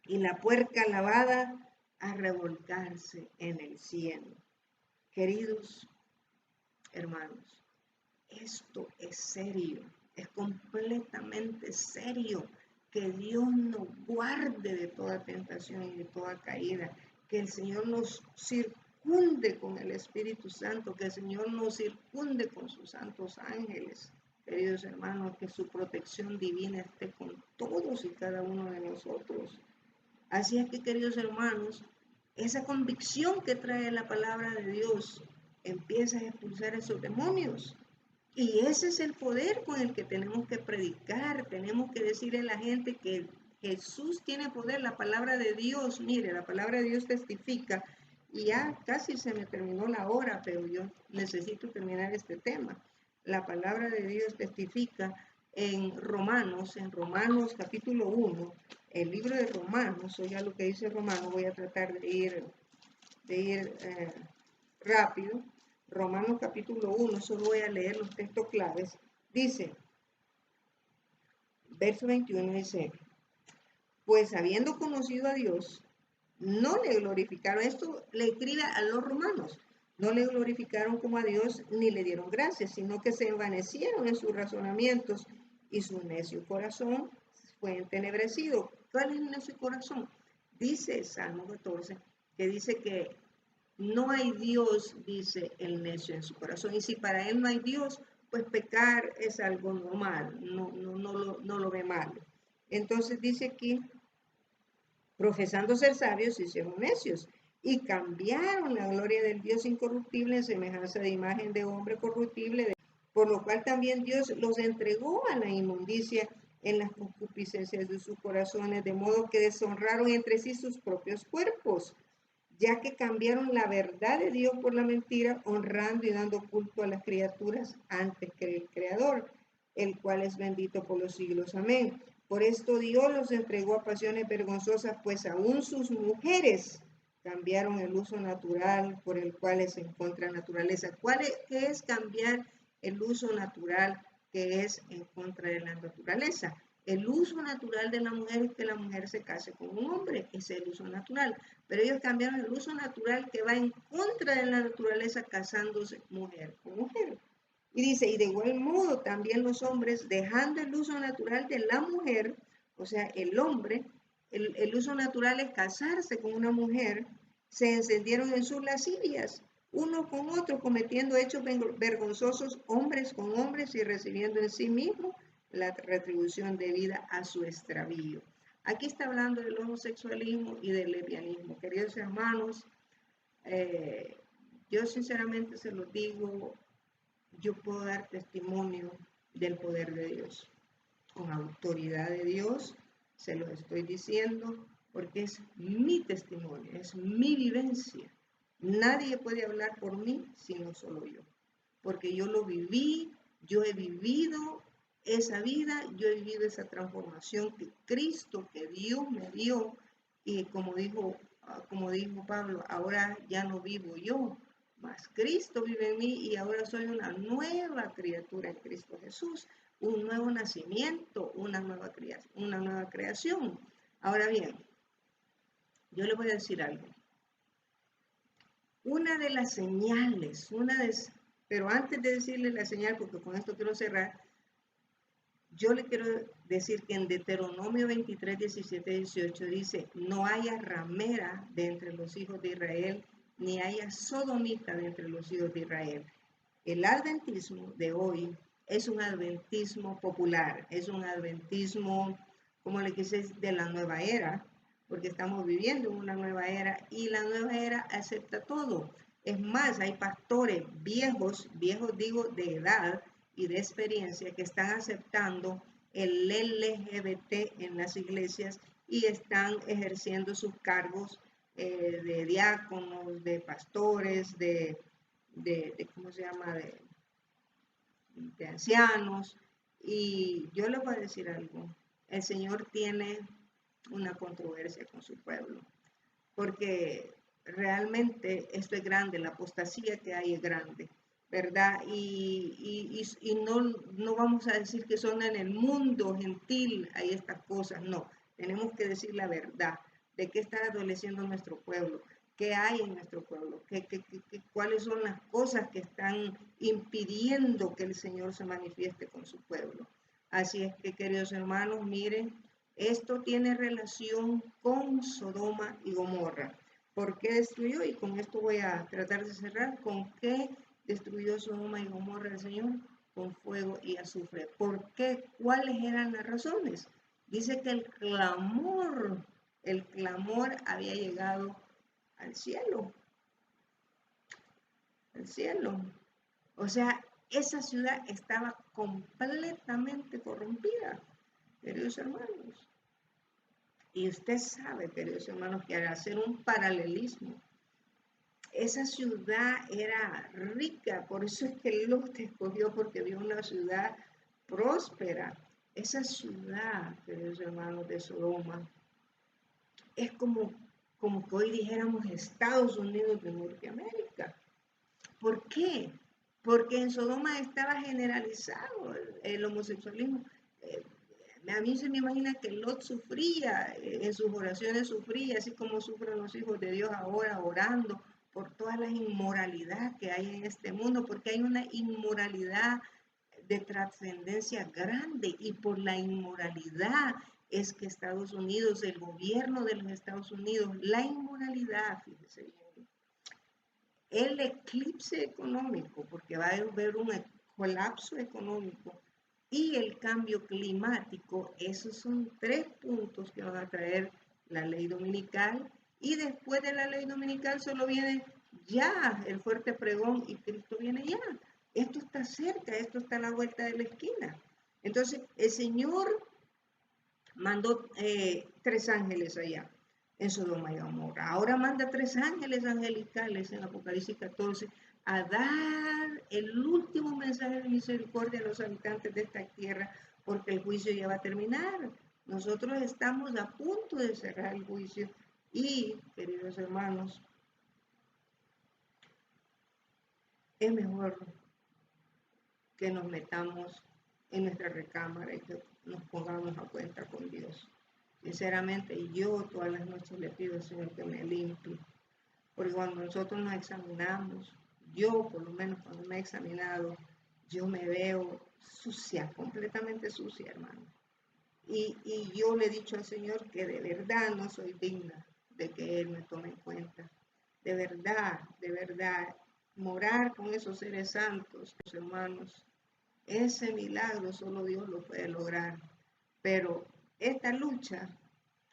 Y la puerca lavada a revolcarse en el cielo. Queridos hermanos, esto es serio, es completamente serio. Que Dios nos guarde de toda tentación y de toda caída. Que el Señor nos circunde con el Espíritu Santo, que el Señor nos circunde con sus santos ángeles. Queridos hermanos, que su protección divina esté con todos y cada uno de nosotros. Así es que, queridos hermanos, esa convicción que trae la palabra de Dios empieza a expulsar esos demonios. Y ese es el poder con el que tenemos que predicar. Tenemos que decirle a la gente que Jesús tiene poder. La palabra de Dios, mire, la palabra de Dios testifica. Y ya casi se me terminó la hora, pero yo necesito terminar este tema. La palabra de Dios testifica en Romanos capítulo 1, el libro de Romanos, oiga lo que dice Romanos, voy a tratar de ir rápido. Romanos capítulo 1, solo voy a leer los textos claves. Dice, verso 21 dice, pues habiendo conocido a Dios, no le glorificaron, esto le escribe a los romanos, no le glorificaron como a Dios ni le dieron gracias, sino que se envanecieron en sus razonamientos y su necio corazón fue entenebrecido. ¿Cuál es el necio corazón? Dice Salmo 14, que dice que no hay Dios, dice el necio en su corazón. Y si para él no hay Dios, pues pecar es algo normal, no lo ve malo. Entonces dice aquí, profesando ser sabios, se hicieron necios y cambiaron la gloria del Dios incorruptible en semejanza de imagen de hombre corruptible, por lo cual también Dios los entregó a la inmundicia en las concupiscencias de sus corazones, de modo que deshonraron entre sí sus propios cuerpos, ya que cambiaron la verdad de Dios por la mentira, honrando y dando culto a las criaturas antes que el Creador, el cual es bendito por los siglos. Amén. Por esto Dios los entregó a pasiones vergonzosas, pues aún sus mujeres cambiaron el uso natural por el cual es en contra naturaleza. ¿Qué es cambiar el uso natural que es en contra de la naturaleza? El uso natural de la mujer es que la mujer se case con un hombre, ese es el uso natural. Pero ellos cambiaron el uso natural que va en contra de la naturaleza casándose mujer con mujer. Y dice, y de igual modo también los hombres, dejando el uso natural de la mujer, o sea, el hombre, el uso natural es casarse con una mujer, se encendieron en sus lascivias, uno con otro, cometiendo hechos vergonzosos, hombres con hombres, y recibiendo en sí mismo la retribución debida a su extravío. Aquí está hablando del homosexualismo y del lesbianismo. Queridos hermanos, Yo sinceramente se lo digo, yo puedo dar testimonio del poder de Dios. Con autoridad de Dios se lo estoy diciendo porque es mi testimonio, es mi vivencia. Nadie puede hablar por mí sino solo yo, porque yo lo viví, yo he vivido esa vida, yo he vivido esa transformación que Cristo, que Dios me dio, y como dijo Pablo, ahora ya no vivo yo, mas Cristo vive en mí y ahora soy una nueva criatura en Cristo Jesús, un nuevo nacimiento, una nueva creación. Ahora bien, yo le voy a decir algo. Una de las señales, pero antes de decirle la señal, porque con esto quiero cerrar, yo le quiero decir que en Deuteronomio 23, 17, 18 dice, no haya ramera de entre los hijos de Israel, ni haya sodomita de entre los hijos de Israel. El adventismo de hoy es un adventismo popular, es un adventismo, como le quise decir, de la nueva era, porque estamos viviendo en una nueva era y la nueva era acepta todo. Es más, hay pastores viejos digo de edad y de experiencia, que están aceptando el LGBT en las iglesias y están ejerciendo sus cargos de diáconos, de pastores, ¿cómo se llama?, de ancianos. Y yo les voy a decir algo, el Señor tiene una controversia con su pueblo, porque realmente esto es grande, la apostasía que hay es grande, ¿verdad? Y no vamos a decir que son en el mundo gentil, hay estas cosas, no, tenemos que decir la verdad, de qué está adoleciendo nuestro pueblo, qué hay en nuestro pueblo, cuáles son las cosas que están impidiendo que el Señor se manifieste con su pueblo. Así es que, queridos hermanos, miren, esto tiene relación con Sodoma y Gomorra. ¿Por qué destruyó? Y con esto voy a tratar de cerrar. ¿Con qué destruyó Sodoma y Gomorra el Señor? Con fuego y azufre. ¿Por qué? ¿Cuáles eran las razones? Dice que el clamor había llegado al cielo. Al cielo. O sea, esa ciudad estaba completamente corrompida, queridos hermanos. Y usted sabe, queridos hermanos, que al hacer un paralelismo, esa ciudad era rica, por eso es que Lot escogió, porque vio una ciudad próspera. Esa ciudad, queridos hermanos, de Sodoma, es como que hoy dijéramos Estados Unidos de Norteamérica. ¿Por qué? Porque en Sodoma estaba generalizado el homosexualismo. A mí se me imagina que Lot sufría, en sus oraciones sufría, así como sufren los hijos de Dios ahora orando por toda la inmoralidad que hay en este mundo, porque hay una inmoralidad de trascendencia grande y por la inmoralidad es que Estados Unidos, el gobierno de los Estados Unidos, la inmoralidad, fíjese bien, el eclipse económico, porque va a haber un colapso económico, y el cambio climático, esos son 3 puntos que van a traer la ley dominical, y después de la ley dominical solo viene ya el fuerte pregón y Cristo viene ya. Esto está cerca, esto está a la vuelta de la esquina. Entonces el Señor mandó 3 ángeles allá en Sodoma y Gomorra. Ahora manda 3 ángeles angelicales en Apocalipsis 14 a dar el último mensaje de misericordia a los habitantes de esta tierra, porque el juicio ya va a terminar. Nosotros estamos a punto de cerrar el juicio y, queridos hermanos, es mejor que nos metamos en nuestra recámara y que nos pongamos a cuenta con Dios. Sinceramente, yo todas las noches le pido al Señor que me limpie, porque cuando nosotros nos examinamos, yo por lo menos cuando me he examinado, yo me veo sucia, completamente sucia, hermano. Y yo le he dicho al Señor que de verdad no soy digna de que Él me tome en cuenta. De verdad, morar con esos seres santos, hermanos, ese milagro solo Dios lo puede lograr. Pero esta lucha,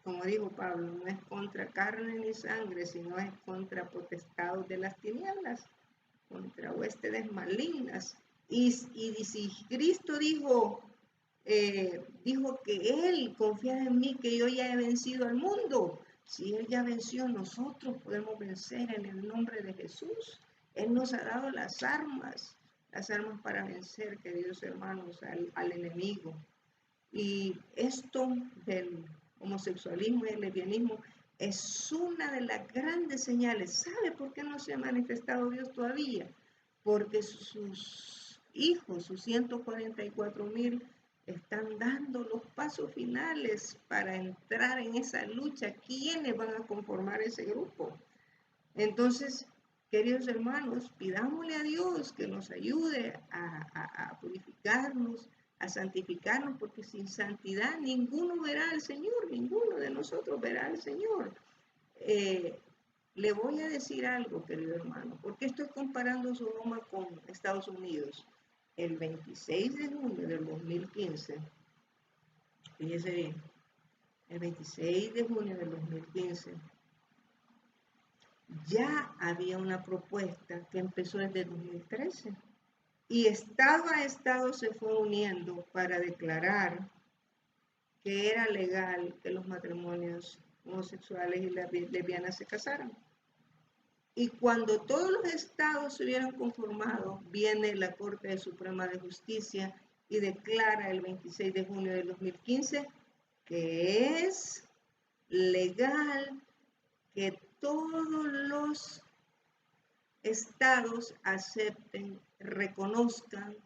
como dijo Pablo, no es contra carne ni sangre, sino es contra potestados de las tinieblas. contra huestes malignas. Y si Cristo dijo que Él confía en mí, que yo ya he vencido al mundo. Si Él ya venció, nosotros podemos vencer en el nombre de Jesús. Él nos ha dado las armas para vencer, queridos hermanos, al enemigo. Y esto del homosexualismo y el lesbianismo es una de las grandes señales. ¿Sabe por qué no se ha manifestado Dios todavía? Porque sus hijos, sus 144,000, están dando los pasos finales para entrar en esa lucha. ¿Quiénes van a conformar ese grupo? Entonces, queridos hermanos, pidámosle a Dios que nos ayude a purificarnos, a santificarnos, porque sin santidad ninguno verá al Señor, ninguno de nosotros verá al Señor. Le voy a decir algo, querido hermano, porque estoy comparando Sodoma con Estados Unidos. El 26 de junio del 2015, fíjese bien, el 26 de junio del 2015, ya había una propuesta que empezó desde 2013 y estado a estado se fue uniendo para declarar que era legal que los matrimonios homosexuales y lesbianas se casaran. Y cuando todos los estados se hubieran conformado, viene la Corte Suprema de Justicia y declara el 26 de junio del 2015 que es legal que todos los estados acepten, reconozcan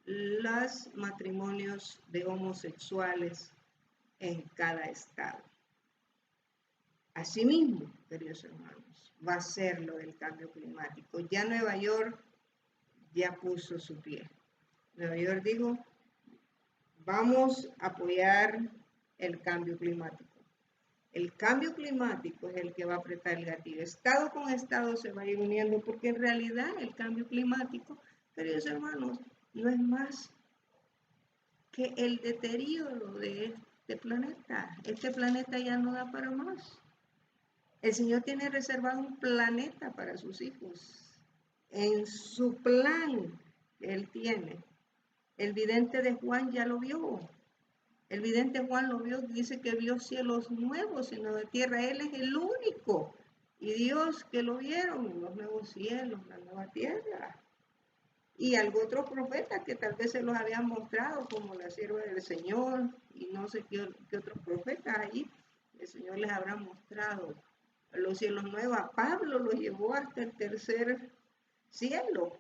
los matrimonios de homosexuales en cada estado. Asimismo, queridos hermanos, va a ser lo del cambio climático. Ya Nueva York ya puso su pie. Nueva York dijo, vamos a apoyar el cambio climático. El cambio climático es el que va a apretar el gatillo. Estado con estado se va a ir uniendo, porque en realidad el cambio climático, queridos hermanos, no es más que el deterioro de este planeta. Este planeta ya no da para más. El Señor tiene reservado un planeta para sus hijos. En su plan que Él tiene. El vidente de Juan ya lo vio. El vidente Juan lo vio, dice que vio cielos nuevos y nueva tierra. Él es el único. Y Dios que lo vieron, los nuevos cielos, la nueva tierra. Y algún otro profeta que tal vez se los había mostrado, como la sierva del Señor, y no sé qué otros profetas allí, el Señor les habrá mostrado los cielos nuevos. A Pablo lo llevó hasta el tercer cielo.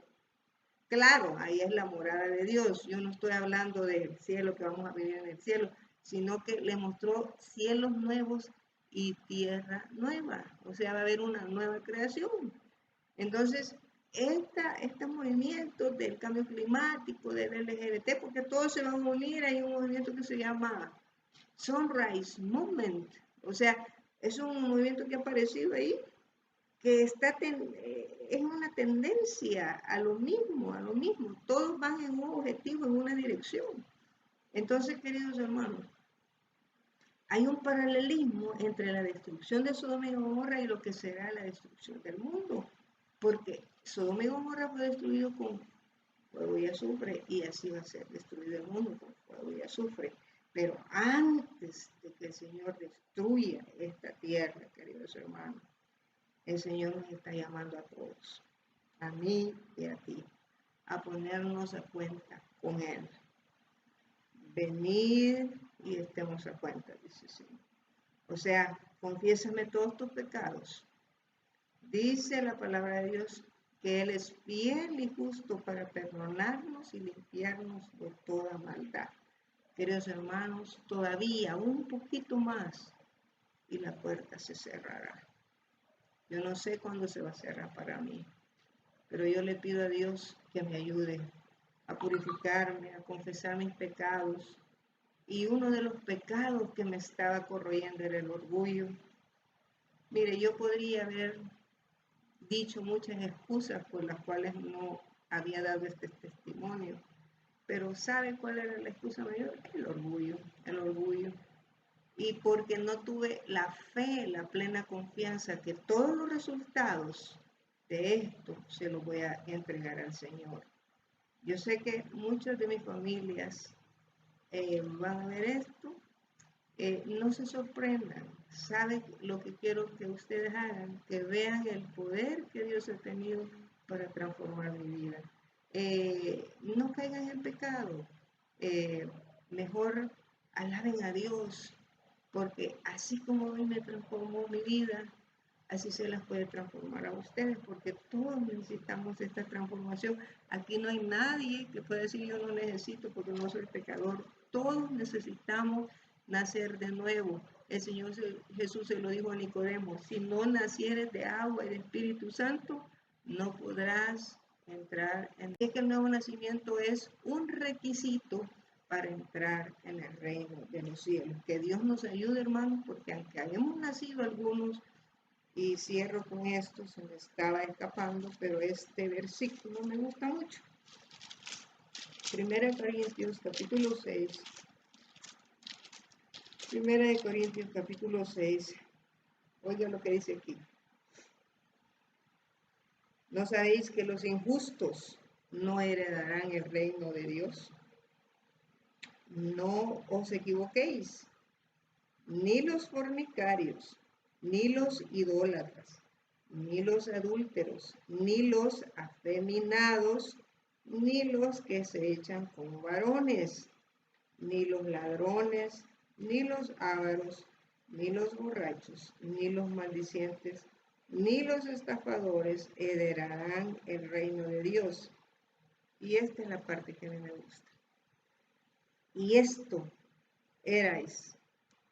Claro, ahí es la morada de Dios. Yo no estoy hablando del cielo que vamos a vivir en el cielo, sino que le mostró cielos nuevos y tierra nueva. O sea, va a haber una nueva creación. Entonces, este movimiento del cambio climático, del LGBT, porque todos se van a unir, hay un movimiento que se llama Sunrise Movement. O sea, es un movimiento que ha aparecido ahí, que es una tendencia a lo mismo. Todos van en un objetivo, en una dirección. Entonces, queridos hermanos, hay un paralelismo entre la destrucción de Sodoma y Gomorra y lo que será la destrucción del mundo. Porque Sodoma y Gomorra fue destruido con fuego y azufre, y así va a ser destruido el mundo con fuego y azufre. Pero antes de que el Señor destruya esta tierra, queridos hermanos, el Señor nos está llamando a todos, a mí y a ti, a ponernos a cuenta con Él. Venid y estemos a cuenta, dice el Señor. O sea, confiésame todos tus pecados. Dice la palabra de Dios que Él es fiel y justo para perdonarnos y limpiarnos de toda maldad. Queridos hermanos, todavía un poquito más y la puerta se cerrará. Yo no sé cuándo se va a cerrar para mí, pero yo le pido a Dios que me ayude a purificarme, a confesar mis pecados. Y uno de los pecados que me estaba corroyendo era el orgullo. Mire, yo podría haber dicho muchas excusas por las cuales no había dado este testimonio, pero ¿sabe cuál era la excusa mayor? El orgullo. Y porque no tuve la fe, la plena confianza que todos los resultados de esto se lo voy a entregar al Señor. Yo sé que muchas de mis familias van a ver esto. No se sorprendan, saben lo que quiero que ustedes hagan, que vean el poder que Dios ha tenido para transformar mi vida. No caigan en pecado, mejor alaben a Dios, porque así como hoy me transformó mi vida, así se las puede transformar a ustedes, porque todos necesitamos esta transformación. Aquí no hay nadie que pueda decir yo no necesito porque no soy pecador. Todos necesitamos nacer de nuevo. El Señor Jesús se lo dijo a Nicodemo, si no nacieres de agua y de Espíritu Santo, no podrás entrar en... Es que el nuevo nacimiento es un requisito para entrar en el reino de los cielos. Que Dios nos ayude, hermanos, porque aunque hayamos nacido algunos, y cierro con esto, se me estaba escapando, pero este versículo me gusta mucho. 1 Corintios capítulo 6. 1 Corintios capítulo 6. Oigan lo que dice aquí. ¿No sabéis que los injustos no heredarán el reino de Dios? No os equivoquéis, ni los fornicarios, ni los idólatras, ni los adúlteros, ni los afeminados, ni los que se echan como varones, ni los ladrones, ni los ávaros, ni los borrachos, ni los maldicientes, ni los estafadores heredarán el reino de Dios. Y esta es la parte que a mí me gusta. Y esto erais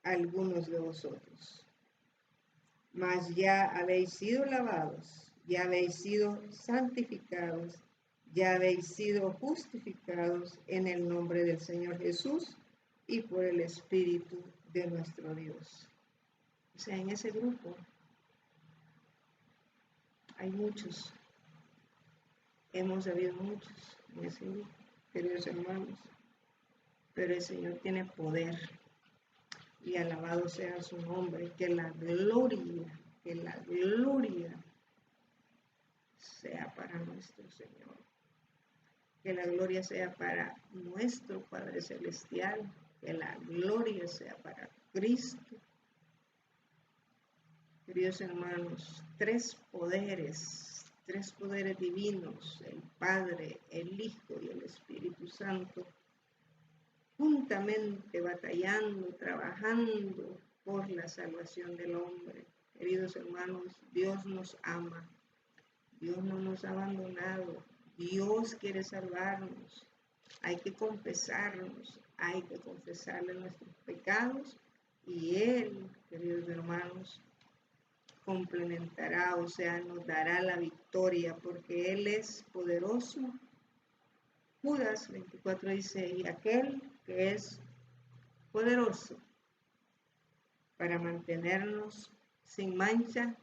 algunos de vosotros. Mas ya habéis sido lavados, ya habéis sido santificados, ya habéis sido justificados en el nombre del Señor Jesús y por el Espíritu de nuestro Dios. O sea, en ese grupo hay muchos, hemos habido muchos en ese grupo, queridos hermanos, pero el Señor tiene poder. Y alabado sea su nombre, que la gloria sea para nuestro Señor. Que la gloria sea para nuestro Padre Celestial, que la gloria sea para Cristo. Queridos hermanos, tres poderes divinos, el Padre, el Hijo y el Espíritu Santo, juntamente batallando, trabajando por la salvación del hombre. Queridos hermanos, Dios nos ama, Dios no nos ha abandonado, Dios quiere salvarnos. Hay que confesarnos, hay que confesarle nuestros pecados y Él, queridos hermanos, complementará, o sea, nos dará la victoria porque Él es poderoso. Judas 24 dice, y aquel que es poderoso para mantenernos sin mancha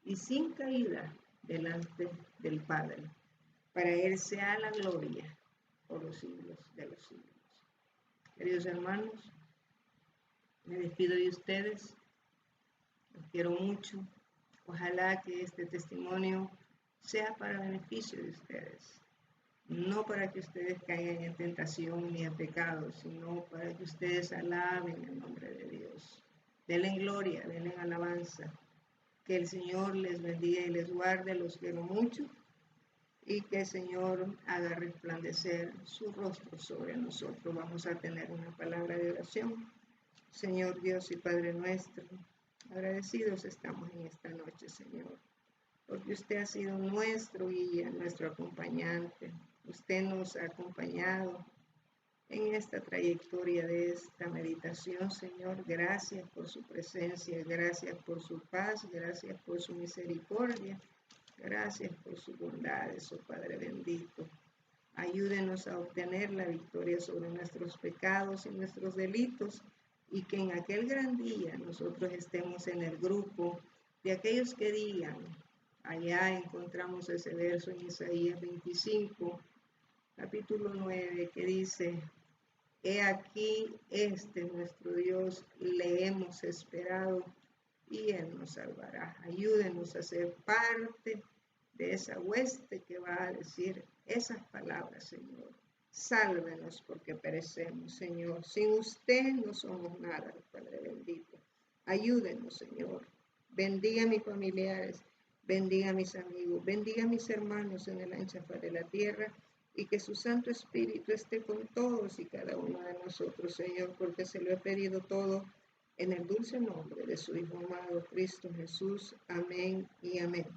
y sin caída delante del Padre. Para Él sea la gloria por los siglos de los siglos. Queridos hermanos, me despido de ustedes. Los quiero mucho. Ojalá que este testimonio sea para beneficio de ustedes. No para que ustedes caigan en tentación ni en pecado, sino para que ustedes alaben el nombre de Dios. Denle gloria, denle alabanza. Que el Señor les bendiga y les guarde, los quiero mucho. Y que el Señor haga resplandecer su rostro sobre nosotros. Vamos a tener una palabra de oración. Señor Dios y Padre nuestro, agradecidos estamos en esta noche, Señor, porque usted ha sido nuestro guía, nuestro acompañante. Usted nos ha acompañado en esta trayectoria de esta meditación, Señor. Gracias por su presencia, gracias por su paz, gracias por su misericordia, gracias por sus bondades, oh Padre bendito. Ayúdenos a obtener la victoria sobre nuestros pecados y nuestros delitos, y que en aquel gran día nosotros estemos en el grupo de aquellos que digan, allá encontramos ese verso en Isaías 25, capítulo 9, que dice, he aquí, este es nuestro Dios, le hemos esperado y Él nos salvará. Ayúdenos a ser parte de esa hueste que va a decir esas palabras, Señor. Sálvenos porque perecemos, Señor. Sin usted no somos nada, Padre bendito. Ayúdenos, Señor. Bendiga a mis familiares, bendiga a mis amigos, bendiga a mis hermanos en el ancha faz de la tierra, y que su Santo Espíritu esté con todos y cada uno de nosotros, Señor, porque se lo he pedido todo en el dulce nombre de su Hijo amado, Cristo Jesús. Amén y amén.